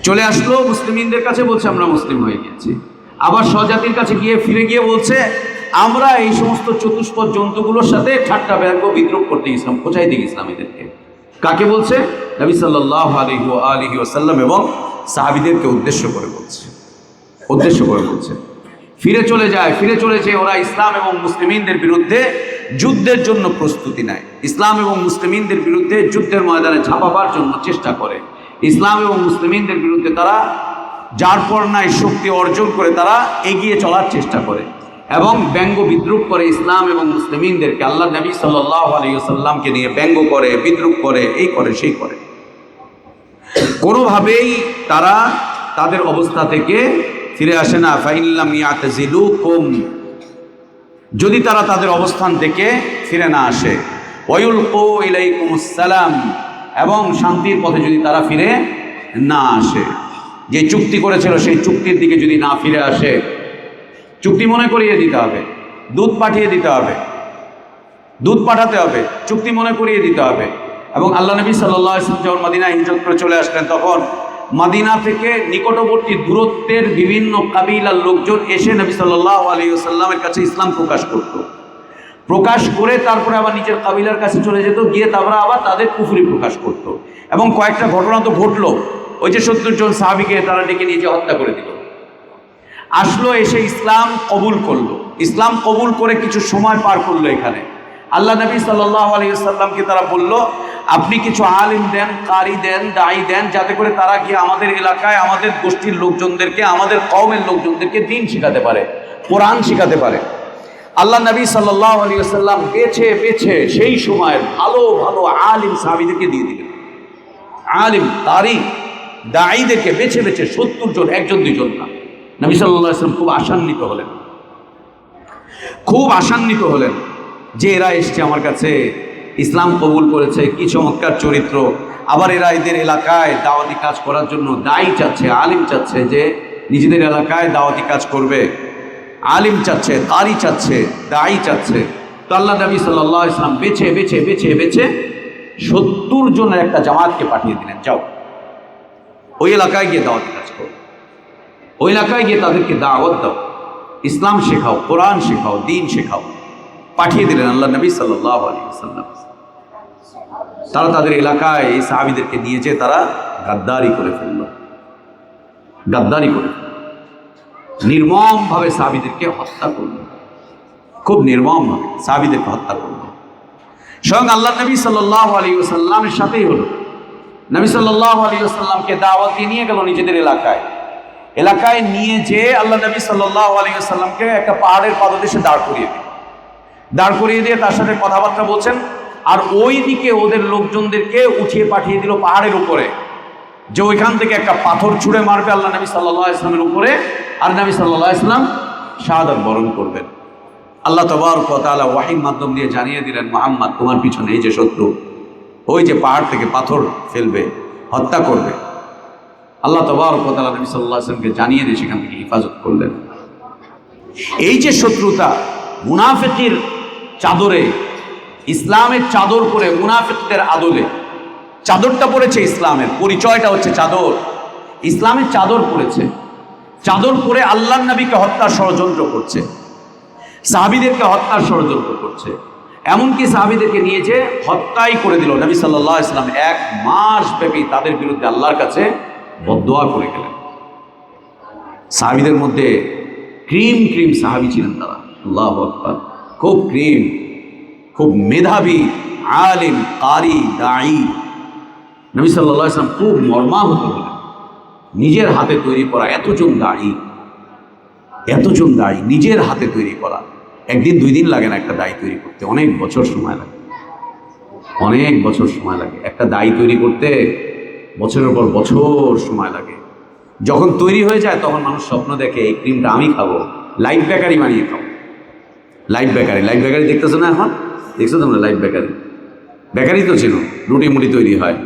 চলে আসলো মুসলিমদের কাছে, বলছে আমরা মুসলিম হয়ে গেছি। আবার স্বজাতির কাছে ফিরে গিয়ে বলছে আমরা এই সমস্ত চতুষ্পদ জন্তুগুলোর সাথে ঠাট্টা ব্যঙ্গ বিদ্রুপ করতে গেছিলাম, খোঁচাইতে গেছিলাম এদেরকে। কাকে বলছে? নবী সাল্লাল্লাহু আলাইহি ওয়াসাল্লাম এবং সাহাবীদেরকে উদ্দেশ্য করে বলছে। ফিরে চলে যায়, ওরা ইসলাম এবং মুসলিমদের বিরুদ্ধে যুদ্ধের জন্য প্রস্তুতি নেয়, ইসলাম এবং মুসলিমদের বিরুদ্ধে যুদ্ধের ময়দানে ঝাঁপাবার জন্য চেষ্টা করে, ইসলাম এবং মুসলিমদের বিরুদ্ধে তারা যার পর নাই শক্তি অর্জন করে তারা এগিয়ে চলার চেষ্টা করে। এবং ব্যঙ্গ বিদ্রুপ করে ইসলাম এবং মুসলিমিনদেরকে। আল্লাহ নবী সাল্লাল্লাহু আলাইহি ওয়াসাল্লামকে নিয়ে ব্যঙ্গ করে, বিদ্রুপ করে, এই করে সেই করে। কোনোভাবেই তারা তাদের অবস্থা থেকে ফিরে আসে না। ফাইল্লাম ইয়াতাজিলুকুম, যদি তারা তাদের অবস্থান থেকে ফিরে না আসে, ওয়ায়ুলকু ইলাইকুমুস সালাম, এবং শান্তির পথে যদি তারা ফিরে না আসে, যে চুক্তি করেছিল সেই চুক্তির দিকে যদি না ফিরে আসে, চুক্তি মনে করিয়ে দিতে হবে, দুধ পাঠিয়ে দিতে হবে, দুধ পাঠাতে হবে, চুক্তি মনে করিয়ে দিতে হবে। এবং আল্লাহ নবী সাল্লাল্লাহু আলাইহি ওয়াসাল্লাম যখন মদিনায় হিজরত করে চলে আসলেন, তখন মদিনা থেকে নিকটবর্তী দূরত্বের বিভিন্ন কাবিলার লোকজন এসে নবী সাল্লাল্লাহু আলাইহি ওয়াসাল্লামের কাছে ইসলাম প্রকাশ করত। প্রকাশ করে তারপরে আবার নিজের কাবিলার কাছে চলে যেত, গিয়ে তারপরে আবার তাদের কুফরি প্রকাশ করত। এবং কয়েকটা ঘটনা তো ঘটলো, ওই যে 70 জন সাহাবীকে তারা ডেকে নিয়ে হত্যা করে দিল। আসলো, এসে ইসলাম কবুল করলো। ইসলাম কবুল করে কিছু সময় পার করলো এখানে। আল্লাহ নবী সাল্লাল্লাহু আলাইহি ওয়াসাল্লামকে তারা বলল, আপনি কিছু আলিম দেন, কারি দেন, দায়ী দেন, যাতে করে তারা গিয়ে আমাদের এলাকায় আমাদের গোষ্ঠীর লোকজনদেরকে, আমাদের কওমের লোকজনদেরকে দ্বীন শিখাতে পারে, কোরআন শিখাতে পারে। আল্লাহ নবী সাল্লাল্লাহু আলাইহি ওয়াসাল্লাম বেছে বেছে সেই সময়ের ভালো ভালো আলিম সাহাবীদেরকে দিয়ে দিলেন। আলিম, কারি, দায়ীদেরকে বেছে বেছে 70 জন, একজন দুইজন না। নবী সাল্লাল্লাহু আলাইহি ওয়াসাল্লাম খুব আশান্বিত হলেন, খুব আশান্বিত হলেন যে এরা এসছে আমার কাছে, ইসলাম কবুল করেছে, কি চমৎকার চরিত্র। আবার এরা এদের এলাকায় দাওয়াতি কাজ করার জন্য দায়ী চাচ্ছে, আলিম চাচ্ছে যে নিজেদের এলাকায় দাওয়াতি কাজ করবে, আলিম চাচ্ছে, কারি চাচ্ছে, দায়ী চাচ্ছে। তো আল্লাহ নবী সাল্লাল্লাহু আলাইহি ওয়াসাল্লাম বেছে বেছে বেছে বেছে 70 জনের একটা জামাতকে পাঠিয়ে দিলেন, যাও ওই এলাকায় গিয়ে দাওয়াতি কাজ করো, ওই এলাকায় গিয়ে তাদেরকে দাওয়াত দাও, ইসলাম শেখাও, কোরআন শেখাও, দ্বীন শেখাও। পাঠিয়ে দিলেন আল্লাহ নবী সাল্লাল্লাহু আলাইহি ওয়াসাল্লাম। তারা তাদের এলাকায় এই সাহাবীদেরকে নিয়ে যেয়ে তারা গাদ্দারি করে ফেলল, গাদ্দারি করে নির্মমভাবে সাহাবীদেরকে হত্যা করল, খুব নির্মমভাবে সাহাবীদেরকে হত্যা করল। স্বয়ং আল্লাহ নবী সাল্লাল্লাহু আলাইহি ওয়াসাল্লামের সাথেই হলো। নবী সাল্লাল্লাহু আলাইহি ওয়াসাল্লামকে দাওয়াত দিয়ে নিয়ে গেল নিজেদের এলাকায়। এলাকায় নিয়ে যেয়ে আল্লাহ নবী সাল্লাল্লাহু আলাইহি ওয়াসাল্লামকে একটা পাহাড়ের পাদদেশে দাঁড় করিয়ে দিল। দাঁড় করিয়ে দিয়ে তার সাথে কথাবার্তা বলছেন, আর ওই দিকে ওদের লোকজনদেরকে উঠিয়ে পাঠিয়ে দিল পাহাড়ের উপরে, যে ওইখান থেকে একটা পাথর ছুঁড়ে মারবে আল্লাহ নবী সাল্লাল্লাহু আলাইহি ওয়াসাল্লামের উপরে, আর নবী সাল্লাল্লাহু আলাইহি ওয়াসাল্লাম শাহাদাত বরণ করবেন। আল্লাহ তাবারক ওয়া তাআলা ওয়াহির মাধ্যম দিয়ে জানিয়ে দিলেন, মুহাম্মদ তোমার পিছনে এই যে শত্রু, ওই যে পাহাড় থেকে পাথর ফেলবে, হত্যা করবে। আল্লাহ তাবারক ওয়া তাআলা নবী সাল্লাল্লাহু আলাইহি ওয়াসাল্লামকে জানিয়ে দিয়ে সেখান থেকে হেফাজত করলেন। এই যে শত্রুতা, মুনাফিকের চাদরে, ইসলামের চাদর পরে মুনাফিকদের আদলে, চাদরটা পড়েছে ইসলামের, পরিচয়টা হচ্ছে চাদর, ইসলামের চাদর পড়েছে, চাদর পরে আল্লাহর নবীকে হত্যার ষড়যন্ত্র করছে, সাহাবীদেরকে হত্যার ষড়যন্ত্র করছে। এমনকি সাহাবীদেরকে নিয়ে যে হত্যাই করে দিল। নবী সাল্লাল্লাহু আলাইহি ওয়াসাল্লাম 1 মাস ব্যাপী তাদের বিরুদ্ধে আল্লাহর কাছে বদদোয়া করে গেলেন। সাহাবীদের মধ্যে ক্রিম ক্রিম সাহাবী ছিলেন তারা, আল্লাহু আকবার, খুব ক্রিম, খুব মেধাবী, আলিম, কারি, দায়ী। নবী সাল্লাল্লাহু আলাইহি ওয়াসাল্লাম খুব মর্মাহত হলেন, নিজের হাতে তৈরি করা এতজন দায়ী, এতজন দায়ী নিজের হাতে তৈরি করা। একদিন দুই দিন লাগে না একটা দায়ী তৈরি করতে, অনেক বছর সময় লাগে, অনেক বছর সময় লাগে একটা দায়ী তৈরি করতে, বছরের পর বছর সময় লাগে। যখন তৈরি হয়ে যায় তখন মানুষ স্বপ্ন দেখে এই ক্রিমটা আমি খাবো, লাইফ বেকারি বানিয়ে খাবো। লাইফ বেকারি, লাইফ বেকারি দেখতেছো না এখন? দেখছো তোমরা লাইফ বেকারি? বেকারি তো ছিল, রুটি মুটি তৈরি হয়।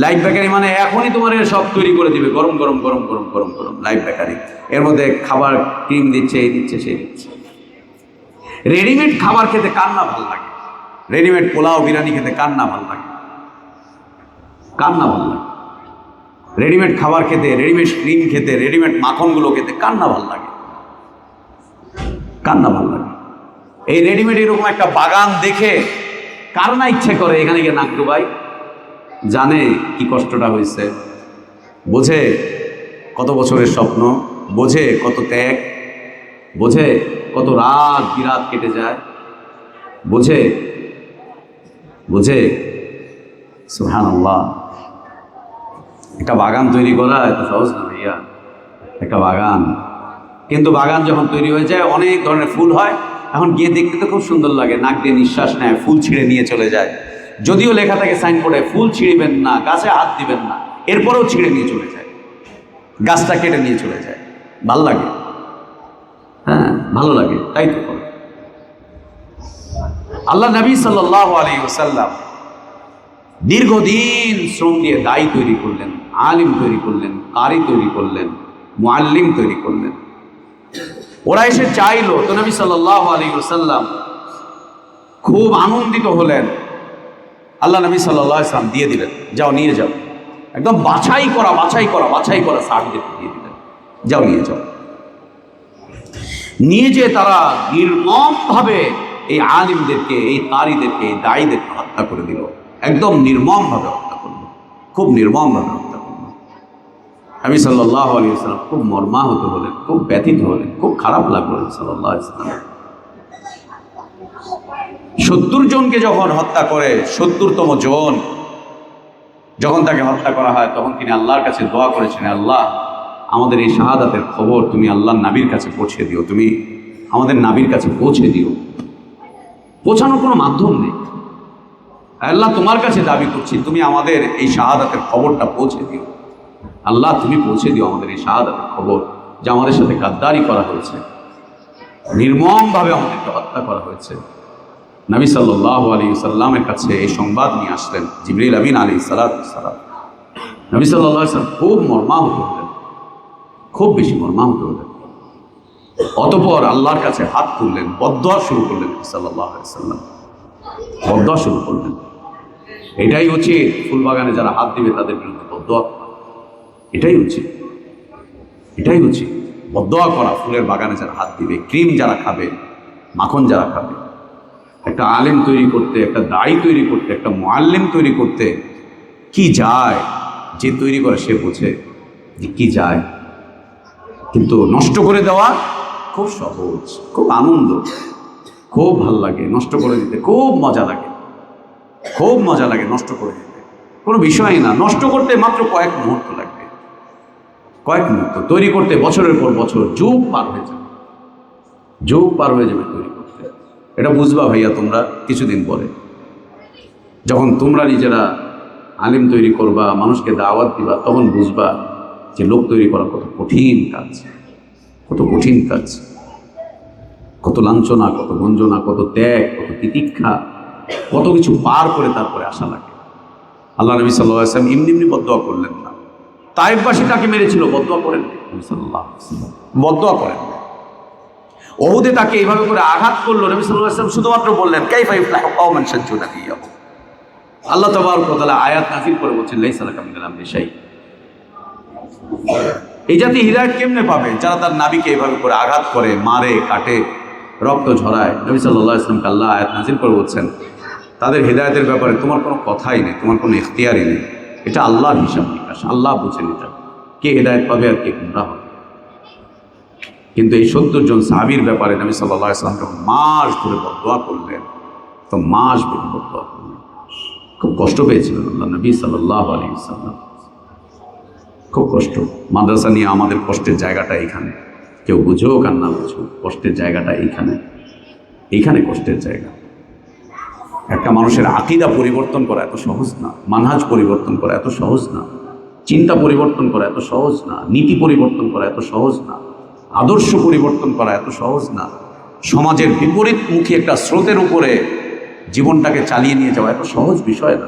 লাইফ বেকারি মানে এখনই তোমার সব তৈরি করে দিবে, গরম গরম গরম গরম গরম গরম লাইফ বেকারি। এর মধ্যে খাবার ক্রিম দিচ্ছে, এই দিচ্ছে, সেই দিচ্ছে। রেডিমেড খাবার খেতে কার না ভালো লাগে? রেডিমেড পোলাও বিরিয়ানি খেতে কার না ভালো লাগে? কার না ভালো লাগে? রেডিমেড খাবার খেতে, রেডিমেড ক্রিম খেতে, রেডিমেড মাখনগুলো খেতে কার না ভালো লাগে? কার না ভালো লাগে? এই রেডিমেড এরকম একটা বাগান দেখে কার না ইচ্ছে করে এখানে গিয়ে নাক ডুবাই? জানে কি কষ্টটা হয়েছে, বোঝে কত বছরের স্বপ্ন, বোঝে কত ত্যাগ, বোঝে কত রাত বিরাত কেটে যায়, বোঝে, বোঝে। সুবহানাল্লাহ। একটা বাগান তৈরি করা এত সহজ না ভাইয়া। একটা বাগান কিন্তু বাগান যখন তৈরি হয়ে যায়, অনেক ধরনের ফুল হয়, এখন গিয়ে দেখতে তো খুব সুন্দর লাগে, নাক দিয়ে নিঃশ্বাস নেয়, ফুল ছিঁড়ে নিয়ে চলে যায়। যদিও লেখা থাকে সাইনবোর্ডে ফুল ছিঁড়বেন না, গাছে হাত দিবেন না, এরপরেও ছিঁড়ে নিয়ে চলে যায়, গাছটা কেটে নিয়ে চলে যায়। ভাল লাগে? হ্যাঁ, ভালো লাগে, তাই তো করে। আল্লাহ নবী সাল্লাল্লাহু আলাইহি ওয়াসাল্লাম দীর্ঘদিন শ্রম দিয়ে দায়ী তৈরি করলেন, আলিম তৈরি করলেন, কারি তৈরি করলেন, মুআল্লিম তৈরি করলেন। ওরা এসে চাইলো, তো নবী সাল্লাল্লাহু আলাইহি ওয়াসাল্লাম খুব আনন্দিত হলেন। আল্লাহ নবী সাল্লাল্লাহু আলাইহি ওয়াসাল্লাম দিয়ে দিলেন, যাও নিয়ে যাও, একদম বাছাই করা সার্টিফিকেট দিয়ে দিলেন, যাও নিয়ে যাও। নিয়ে যেয়ে তারা নির্মমভাবে এই আলিমদেরকে, এই কারিদেরকে, এই দায়ীদেরকে হত্যা করে দিল। একদম নির্মমভাবে হত্যা করলো, খুব নির্মমভাবে হত্যা করলো। নবী সাল্লাল্লাহু আলাইহি ওয়াসাল্লাম খুব মর্মাহত হলেন, খুব ব্যথিত হলেন, খুব খারাপ লাগলো সাল্লাল্লাহু আলাইহি ওয়াসাল্লাম। 70 জনকে যখন হত্যা করে, 70তম জন যখন তাকে হত্যা করা হয়, তখন তিনি আল্লাহর কাছে দোয়া করেছেন, আল্লাহ আমাদের এই শাহাদাতের খবর তুমি আল্লাহর নবীর কাছে পৌঁছে দিও, তুমি আমাদের নবীর কাছে পৌঁছে দিও। পৌঁছানোর কোনো মাধ্যম নেই, আল্লাহ তোমার কাছে দাবি করছি, তুমি আমাদের এই শাহাদাতের খবরটা পৌঁছে দিও। আল্লাহ তুমি পৌঁছে দিও আমাদের এই শাহাদাতের খবর, যে আমাদের সাথে গাদ্দারি করা হয়েছে, নির্মমভাবে আমাদেরকে হত্যা করা হয়েছে। নবী সাল্লাল্লাহু আলাইহি ওয়াসাল্লামের কাছে এই সংবাদ নিয়ে আসলেন জিবরিল আমিন আলাইহিস সালাম। নবী সাল্লাল্লাহু আলাইহি ওয়াসাল্লাম খুব মর্মাহত হলেন, খুব বেশি মর্মাহত হলেন। অতঃপর আল্লাহর কাছে হাত তুললেন, বদদোয়া শুরু করলেন। সাল্লাল্লাহু আলাইহি ওয়াসাল্লাম বদদোয়া শুরু করলেন। এটাই উচিত, ফুলবাগানে যারা হাত দিবে তাদের বিরুদ্ধে বদদোয়া, এটাই উচিত, এটাই উচিত, বদদোয়া করা। ফুলের বাগানে যারা হাত দিবে, ক্রিম যারা খাবে, মাখন যারা খাবে, একটা আলেম তৈরি করতে, একটা দায়ী তৈরি করতে, একটা মুআল্লিম তৈরি করতে কি যায়, যে তৈরি করে সে বোঝে যে কি যায়। কিন্তু নষ্ট করে দেওয়া খুব সহজ, খুব আনন্দ, খুব ভাল লাগে নষ্ট করে দিতে, খুব মজা লাগে, খুব মজা লাগে নষ্ট করে দিতে। কোনো বিষয়ই না, নষ্ট করতে মাত্র কয়েক মুহূর্ত লাগবে, কয়েক মুহূর্ত। তৈরি করতে বছরের পর বছর, যুগ পার হয়ে যাবে, যুগ পার হয়ে যাবে তৈরি করতে। এটা বুঝবা ভাইয়া তোমরা কিছুদিন পরে, যখন তোমরা নিজেরা আলিম তৈরি করবা, মানুষকে দাওয়াত দিবা, তখন বুঝবা যে লোক তৈরি করা কত কঠিন কাজ, কত কঠিন কাজ, কত লাঞ্ছনা, কত গঞ্জনা, কত ত্যাগ, কত তিতিক্ষা, কত কিছু পার করে তারপরে আসা লাগে। আল্লাহ নবী সাল্লাল্লাহু আলাইহি ওয়াসাল্লাম এমনি এমনি বদদোয়া করলেন না। তায়েফবাসী তাকে মেরেছিল, বদদোয়া করেন নবী সাল্লাল্লাহু আলাইহি ওয়াসাল্লাম, বদদোয়া করেন। ওহুদে তাকে এইভাবে করে আঘাত করলো, নবী সাল্লাল্লাহু আলাইহি ওয়াসাল্লাম শুধুমাত্র বললেন, কাইফা ইফলাহু কওমান শাজ্জু নাবিয়্যাহুম। আল্লাহ তাবারক ওয়া তাআলা আয়াত নাযিল করে বলছেন, লাইসা লাকা মিনাল আমরি শাই। এই জাতি হিদায়াত কেমনে পাবে? যারা তার নবীকে এইভাবে করে আঘাত করে, মারে, কাটে, রক্ত ঝরায়। নবী সাল্লাল্লাহু আলাইহি ওয়াসাল্লামকে আল্লাহ আয়াত নাযিল করে বলছেন, তাদের হিদায়াতের ব্যাপারে তোমার কোনো কথাই নেই, তোমার কোনো ইখতিয়ারই নেই, এটা আল্লাহর হিসাব নিকাশ, আল্লাহ বুঝেন এটা, কে হিদায়াত পাবে আর কে গুমরাহ হবে। কিন্তু এই 70 জন সাহাবীর ব্যাপারে নবী সাল্লাল্লাহু আলাইহি ওয়াসাল্লাম যখন মাস ধরে বদদোয়া করলেন, তো মাস ধরে বদদোয়া করলেন, খুব কষ্ট পেয়েছিলেন আল্লাহ নবী সাল্লাল্লাহু আলাইহি ওয়াসাল্লাম, খুব কষ্ট। মাদ্রাসা নিয়ে আমাদের কষ্টের জায়গাটা এইখানে, কেউ বুঝুক আর না বুঝুক, কষ্টের জায়গাটা এইখানে, এইখানে কষ্টের জায়গা। একটা মানুষের আকীদা পরিবর্তন করা এত সহজ না, মানহাজ পরিবর্তন করা এত সহজ না, চিন্তা পরিবর্তন করা এত সহজ না, নীতি পরিবর্তন করা এত সহজ না, আদর্শ পরিবর্তন করা এত সহজ না, সমাজের বিপরীতমুখী একটা স্রোতের উপরে জীবনটাকে চালিয়ে নিয়ে যাওয়া এত সহজ বিষয় না,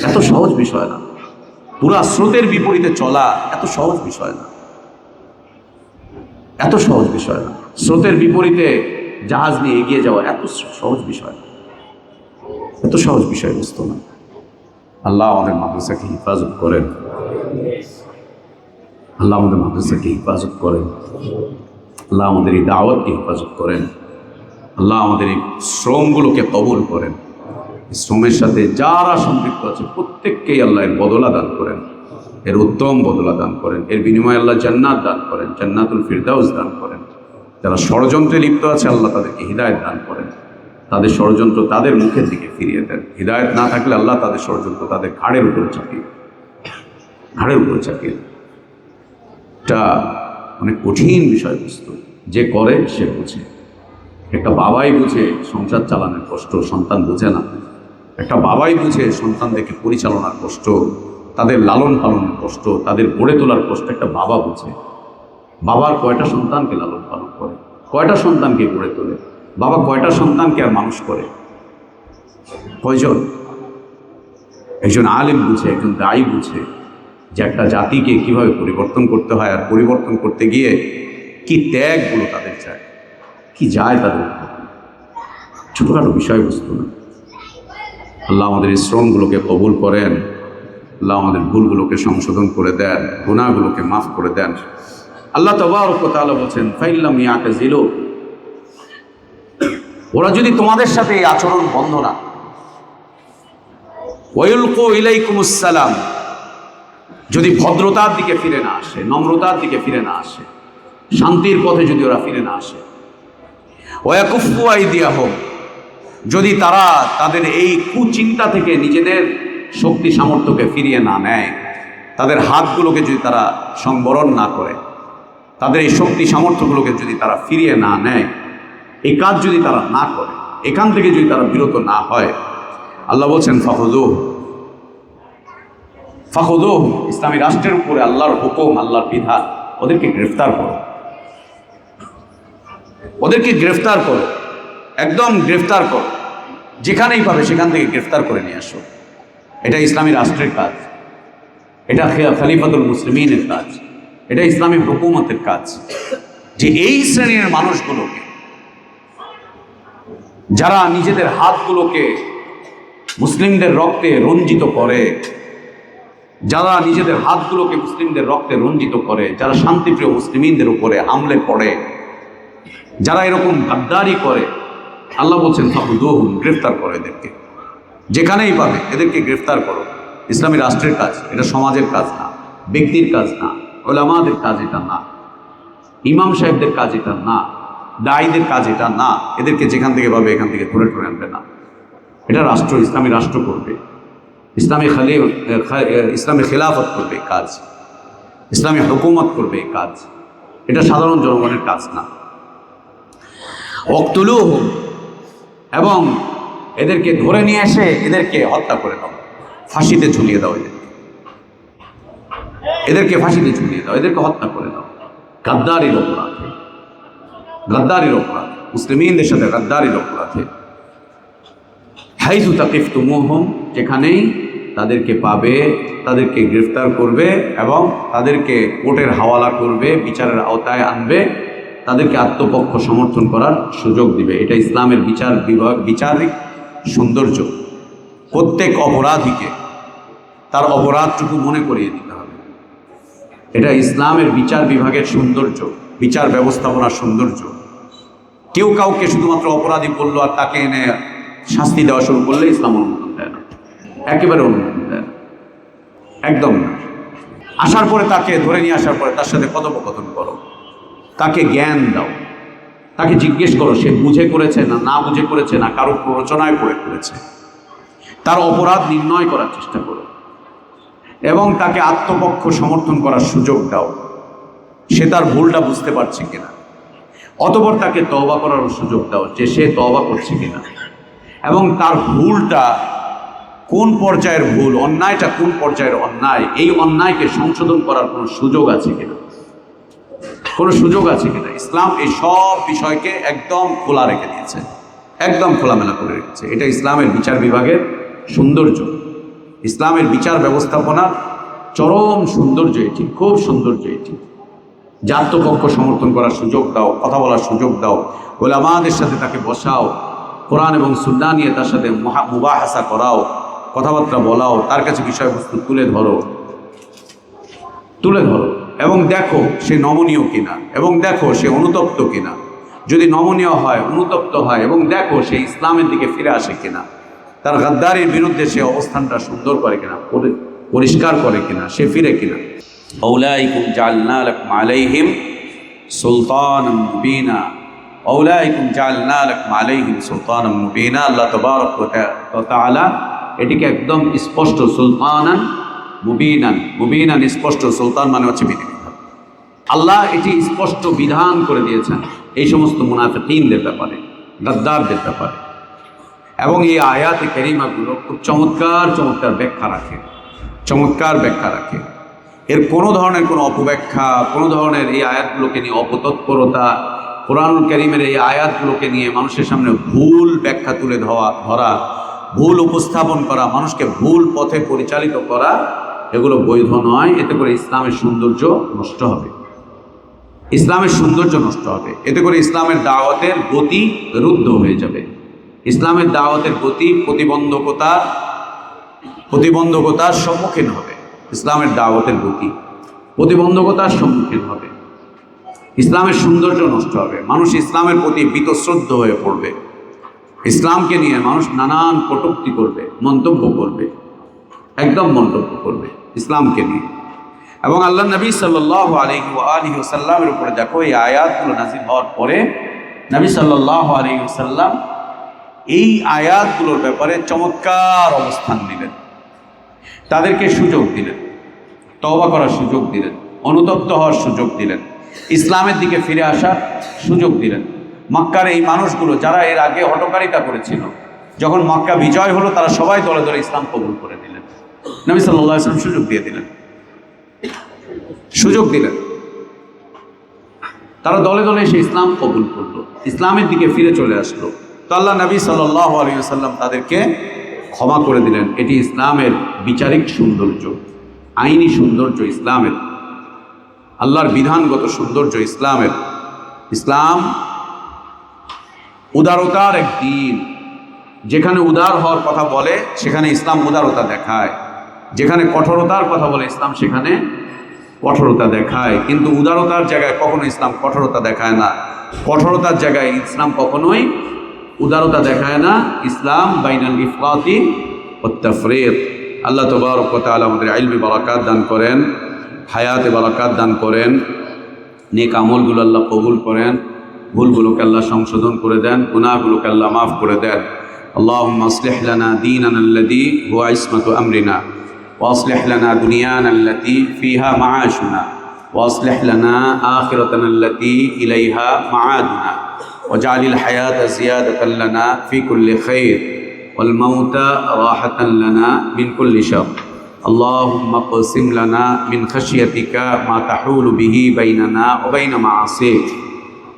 এত সহজ বিষয় না। পুরা স্রোতের বিপরীতে চলা এত সহজ বিষয় না, এত সহজ বিষয় না। স্রোতের বিপরীতে জাহাজ নিয়ে এগিয়ে যাওয়া এত সহজ বিষয় না, এত সহজ বিষয়বস্তু না। আল্লাহ আমাদের মাদ্রাসাকে হিফাজত করেন, আল্লাহ আমাদের মাদ্রাসাকে হিফাজত করেন, আল্লাহ আমাদের এই দাওয়াতকে হিফাজত করেন, আল্লাহ আমাদের এই শ্রমগুলোকে কবুল করেন। শ্রমের সাথে যারা সম্পৃক্ত আছে প্রত্যেককেই আল্লাহ এর বদলা দান করেন, এর উত্তম বদলা দান করেন, এর বিনিময়ে আল্লাহ জান্নাত দান করেন, জান্নাতুল ফিরদাউস দান করেন। যারা ষড়যন্ত্রে লিপ্ত আছে আল্লাহ তাদেরকে হিদায়াত দান করেন, তাদের ষড়যন্ত্র তাদের মুখের দিকে ফিরিয়ে দেন। হিদায়াত না থাকলে আল্লাহ তাদের ষড়যন্ত্র তাদের ঘাড়ের উপরে চাপিয়ে, ঘাড়ের উপরে চাপিয়ে। এটা অনেক কঠিন বিষয়বস্তু। যে করে সে বুঝে। একটা বাবাই বুঝে সংসার চালানোর কষ্ট, সন্তান বুঝে না। একটা বাবাই বুঝে সন্তানদেরকে পরিচালনার কষ্ট, তাদের লালন পালনের কষ্ট, তাদের গড়ে তোলার কষ্ট একটা বাবা বুঝে। বাবার কয়টা সন্তানকে লালন পালন করে, কয়টা সন্তানকে গড়ে তোলে, বাবা কয়টা সন্তানকে আর মানুষ করে, কয়জন? একজন আলেম বুঝে, একজন দায়ী বুঝে যে একটা জাতিকে কিভাবে পরিবর্তন করতে হয়, আর পরিবর্তন করতে গিয়ে কি ত্যাগগুলো তাদের চায়, কি যায় তাদের। ছোটোখাটো বিষয়বস্তু না। আল্লাহ আমাদের এই শ্রমগুলোকে কবুল করেন, আল্লাহ আমাদের ভুলগুলোকে সংশোধন করে দেন, গুনাহগুলোকে মাফ করে দেন। আল্লাহ তাবারক ওয়া তাআলা বলেন, ফাইল্লাম ইয়াতাজিলু, ওরা যদি তোমাদের সাথে এই আচরণ বন্ধ না, ওয়ায়ুলকু ইলাইকুমুস সালাম, যদি ভদ্রতার দিকে ফিরে না আসে, নম্রতার দিকে ফিরে না আসে, শান্তির পথে যদি ওরা ফিরে না আসে, ওয়াকুফু আইদিয়াহুম, যদি তারা তাদের এই কুচিন্তা থেকে নিজেদের শক্তি সামর্থ্যকে ফিরিয়ে না নেয়, তাদের হাতগুলোকে যদি তারা সংবরণ না করে, তাদের এই শক্তি সামর্থ্যগুলোকে যদি তারা ফিরিয়ে না নেয়, এই কাজ যদি তারা না করে, এখান থেকে যদি তারা বিরত না হয়, আল্লাহ বলছেন ফাখুযুহু, ফাখুযুহু, ইসলামী রাষ্ট্রের উপরে আল্লাহর হুকুম, আল্লাহর বিধান, ওদেরকে গ্রেফতার করো, ওদেরকে গ্রেফতার করো, একদম গ্রেফতার করো, যেখানেই পাবে সেখান থেকে গ্রেফতার করে নিয়ে আসো। এটা ইসলামী রাষ্ট্রের কাজ, এটা খলিফাতুল মুসলিমিনের কাজ, এটা ইসলামী হুকুমতের কাজ, যে এই শ্রেণীর মানুষগুলোকে, যারা নিজেদের হাতগুলোকে মুসলিমদের রক্তে রঞ্জিত করে, যারা নিজেদের হাতগুলোকে মুসলিমদের রক্তে রঞ্জিত করে, যারা শান্তিপ্রিয় মুসলিমদের উপরে হামলে পড়ে, যারা এরকম গাদ্দারি করে, আল্লাহ বলছেন ফাখুযুহুম, গ্রেফতার করো এদেরকে, যেখানেই পাবে এদেরকে গ্রেফতার করো। ইসলামী রাষ্ট্রের কাজ, এটা সমাজের কাজ না, ব্যক্তির কাজ না, উলামাদের কাজ এটা না, ইমাম সাহেবদের কাজ এটা না, দায়ীদের কাজ এটা না। এদেরকে যেখান থেকে পাবে এখান থেকে ধরে ধরে আনবে না। এটা রাষ্ট্র, ইসলামী রাষ্ট্র করবে, ইসলামী খিলাফত করবে কাজ, ইসলামী হুকুমত করবে এই কাজ, এটা সাধারণ জনগণের কাজ না। ওয়াকতুলুহুম, এবং এদেরকে ধরে নিয়ে এসে এদেরকে হত্যা করে দাও, ফাঁসিতে ঝুলিয়ে দাও, এদেরকে ফাঁসিতে ঝুলিয়ে দাও, এদেরকে হত্যা করে দাও। গাদ্দারির অপরাধে, গাদ্দারির অপরাধে, মুসলিমদের সাথে গাদ্দারির অপরাধে। হাইযু তাকিফতুমুহুম, যেখানেই তাদেরকে পাবে তাদেরকে গ্রেফতার করবে এবং তাদেরকে কোর্টের হাওয়ালা করবে, বিচারের আওতায় আনবে, তাদেরকে আত্মপক্ষ সমর্থন করার সুযোগ দিবে। এটা ইসলামের বিচার বিভাগ, বিচারিক সৌন্দর্য। প্রত্যেক অপরাধীকে তার অপরাধটুকু মনে করিয়ে দিতে হবে। এটা ইসলামের বিচার বিভাগের সৌন্দর্য, বিচার ব্যবস্থাপনার সৌন্দর্য। কেউ কাউকে শুধুমাত্র অপরাধী করলো আর তাকে এনে শাস্তি দেওয়া শুরু করলে ইসলাম অনুমোদন দেয় না, একেবারে অনুমোদন দেয় না, একদম না। আসার পরে তাকে ধরে নিয়ে আসার পরে তার সাথে কথোপকথন করো, তাকে জ্ঞান দাও, তাকে জিজ্ঞেস করো সে বুঝে করেছে না না বুঝে করেছে, না কারো প্ররোচনায় পড়ে করেছে, তার অপরাধ নির্ণয় করার চেষ্টা করো এবং তাকে আত্মপক্ষ সমর্থন করার সুযোগ দাও, সে তার ভুলটা বুঝতে পারছে কিনা। অতঃপর তাকে তওবা করার সুযোগ দাও, যে সে তওবা করছে কিনা এবং তার ভুলটা কোন পর্যায়ের ভুল, অন্যায়টা কোন পর্যায়ের অন্যায়, এই অন্যায়কে সংশোধন করার কোনো সুযোগ আছে কিনা, কোনো সুযোগ আছে কিনা। ইসলাম এই সব বিষয়কে একদম খোলা রেখে দিয়েছে, একদম খোলামেলা করে রেখেছে। এটা ইসলামের বিচার বিভাগের সৌন্দর্য, ইসলামের বিচার ব্যবস্থাপনার চরম সৌন্দর্য এটি, খুব সৌন্দর্য এটি। জাত্যপক্ষ সমর্থন করার সুযোগ দাও, কথা বলার সুযোগ দাও, উলামাদের সাথে তাকে বসাও, কোরআন এবং সুন্নাহ নিয়ে তার সাথে মুবাহাসা করাও, কথাবার্তা বলাও, তার কাছে বিষয়বস্তু তুলে ধরো এবং দেখো সে নমনীয় কিনা, এবং দেখো সে অনুতপ্ত কিনা। যদি নমনীয় হয়, অনুতপ্ত হয়, এবং দেখো সে ইসলামের দিকে ফিরে আসে কিনা, তার গাদ্দারির বিরুদ্ধে সে অবস্থানটা সুন্দর করে কিনা, পরিষ্কার করে কিনা, সে ফিরে কিনা। আউলাইকুম জাআলনা লাকুম আলাইহিম সুলতানাম মুবিনা, আউলাইকুম জাআলনা লাকুম আলাইহিম সুলতানাম মুবিনা। আল্লাহ তাবারক ওয়া তাআলা এটিকে একদম স্পষ্ট, সুলতানান মুবিনান, মুবিনান স্পষ্ট, সুলতান মানে হচ্ছে বিধিবিধান। আল্লাহ এটি স্পষ্ট বিধান করে দিয়েছেন এই সমস্ত মুনাফিকিনদের ব্যাপারে, গাদ্দারদের ব্যাপারে। এবং এই আয়াতে কারিমাগুলো খুব চমৎকার চমৎকার ব্যাখ্যা রাখে, চমৎকার ব্যাখ্যা রাখে। এর কোনো ধরনের কোনো অপব্যাখ্যা, কোনো ধরনের এই আয়াতগুলোকে নিয়ে অপতৎপরতা, কোরআনুল কারীমের এই আয়াতগুলোকে নিয়ে মানুষের সামনে ভুল ব্যাখ্যা তুলে ধরা, ভুল উপস্থাপন করা, মানুষকে ভুল পথে পরিচালিত করা, এগুলো বৈধ নয়। এতে করে ইসলামের সৌন্দর্য নষ্ট হবে, ইসলামের সৌন্দর্য নষ্ট হবে। এতে করে ইসলামের দাওয়াতের গতি রুদ্ধ হয়ে যাবে। ইসলামের দাওয়াতের গতি প্রতিবন্ধকতার সম্মুখীন হবে। ইসলামের দাওয়াতের গতি প্রতিবন্ধকতার সম্মুখীন হবে। ইসলামের সৌন্দর্য নষ্ট হবে। মানুষ ইসলামের প্রতি বীতশ্রদ্ধ হয়ে পড়বে। ইসলামকে নিয়ে মানুষ নানান কটূক্তি করবে, মন্তব্য করবে, একদম মন্তব্য করবে ইসলামকে নিয়ে। এবং আল্লাহ নবী সাল্লাল্লাহু আলাইহি ওয়াসাল্লামের উপরে দেখো এই আয়াতগুলো নাযিল হওয়ার পরে নবী সাল্লাল্লাহু আলাইহি ওয়াসাল্লাম এই আয়াতগুলোর ব্যাপারে চমৎকার অবস্থান নিলেন, তাদেরকে সুযোগ দিলেন, তওবা করার সুযোগ দিলেন, অনুতপ্ত হওয়ার সুযোগ দিলেন, ইসলামের দিকে ফিরে আসার সুযোগ দিলেন। মক্কার এই মানুষগুলো যারা এর আগে হঠকারিতা করেছিল, যখন মক্কা বিজয় হলো তারা সবাই দলে দলে ইসলাম কবুল করে নিলেন। নবী সাল্লাল্লাহু আলাইহি ওয়াসাল্লাম সুযোগ দিয়ে দিলেন, সুযোগ দিলেন। তারা দলে দলে এসে ইসলাম কবুল করলো, ইসলামের দিকে ফিরে চলে আসলো। তো আল্লাহ নবী সাল্লাল্লাহু আলাইহি ওয়াসাল্লাম তাদেরকে ক্ষমা করে দিলেন। এটি ইসলামের বিচারিক সৌন্দর্য, আইনি সৌন্দর্য ইসলামের, আল্লাহর বিধানগত সৌন্দর্য ইসলামের। ইসলাম উদারতার এক দিন। যেখানে উদার হওয়ার কথা বলে সেখানে ইসলাম উদারতা দেখায়, যেখানে কঠোরতার কথা বলে ইসলাম সেখানে কঠোরতা দেখায়। কিন্তু উদারতার জায়গায় কখনো ইসলাম কঠোরতা দেখায় না, কঠোরতার জায়গায় ইসলাম কখনোই উদারতা দেখায় না। ইসলাম বাইনাল ইফরাতি ওয়াত তাফরীত। আল্লাহ তাবারক ওয়া তাআলা আমাদের ইলমে বারাকাত দান করেন, হায়াতে বারাকাত দান করেন, নেক আমলগুলো আল্লাহ কবুল করেন, ভুলগুলোকে আল্লাহ সংশোধন করে দেন, গুনাহগুলোকে আল্লাহ মাফ করে দেন। আল্লাহুম্মা আসলিহ লানা দীনানা আল্লাযী হুয়া ইসমাতু আমরিনা ওয়া আসলিহ লানা দুনিয়ানা আল্লাতী ফীহা মাআশুনা ওয়া আসলিহ লানা আখিরাতানা আল্লাতী ইলাইহা মাআদুনা ওয়াজআলিল হায়াতা জিয়াদাতান লানা ফী কুল্লি খাইর ওয়াল মাউতা রাহাতান লানা মিন কুল্লি শার। اللهم اقسم لنا من خشيتك ما تحول به بيننا وبين معاصيك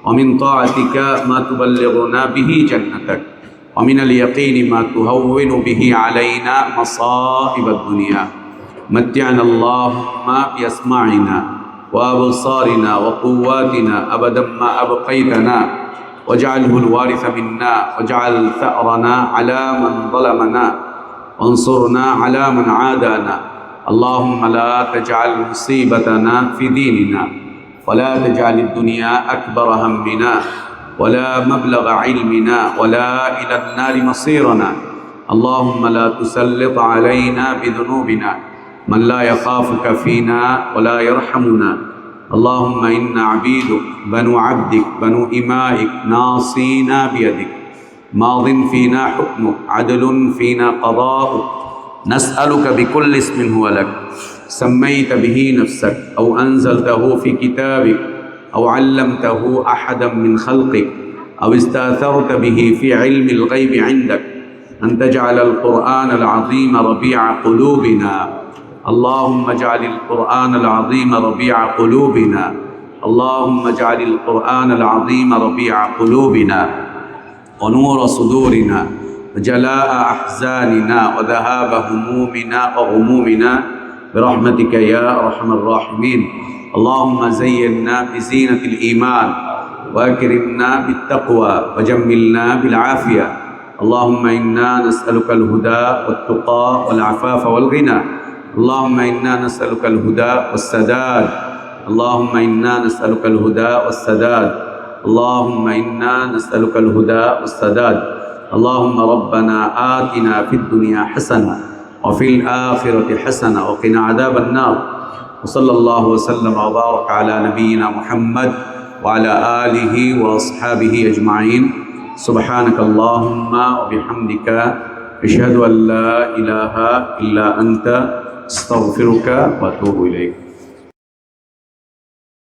ومن طاعتك ما تبلغنا به جنتك ومن اليقين ما تهون به علينا مصائب الدنيا. متعنا اللهم بأسماعنا وأبصارنا وقواتنا أبدا ما أبقيتنا واجعله الوارث منا واجعل ثأرنا على من ظلمنا وانصرنا على من عادانا. اللهم لا تجعل مصيبتنا في ديننا ولا تجعل الدنيا أكبر همنا ولا مبلغ علمنا ولا إلى النار مصيرنا. اللهم لا تسلط علينا بذنوبنا من لا يخافك فينا ولا يرحمنا. اللهم إنا عبيدك بنو عبدك بنو إمائك ناصينا بيدك ماض فينا حكمك عدل فينا قضاؤك. نسألك بكل اسم هو لك سميت به نفسك أو أنزلته في كتابك أو علمته أحدا من خلقك أو استأثرت به في علم الغيب عندك أن تجعل القرآن العظيم ربيع قلوبنا. اللهم اجعل القرآن العظيم ربيع قلوبنا. اللهم اجعل القرآن العظيم ربيع قلوبنا ونور صدورنا وجلاء أحزاننا وذهاب همومنا وغمومنا برحمتك يا أرحم الراحمين. اللهم زينا بزينة الإيمان وأكرمنا بالتقوى وجملنا بالعافية. اللهم إنا نسألك الهدى والتقى والعفاف والغنى. اللهم إنا نسألك الهدى والسداد. اللهم إنا نسألك الهدى والسداد. اللهم إنا نسألك الهدى والسداد. اللهم ربنا آتنا في الدنيا حسنة وفي الآخرة حسنة وقنا عذاب النار. وصلى الله وسلم وبارك على نبينا محمد وعلى آله وأصحابه أجمعين. سبحانك اللهم وبحمدك أشهد أن لا إله إلا أنت أستغفرك وأتوب إليك.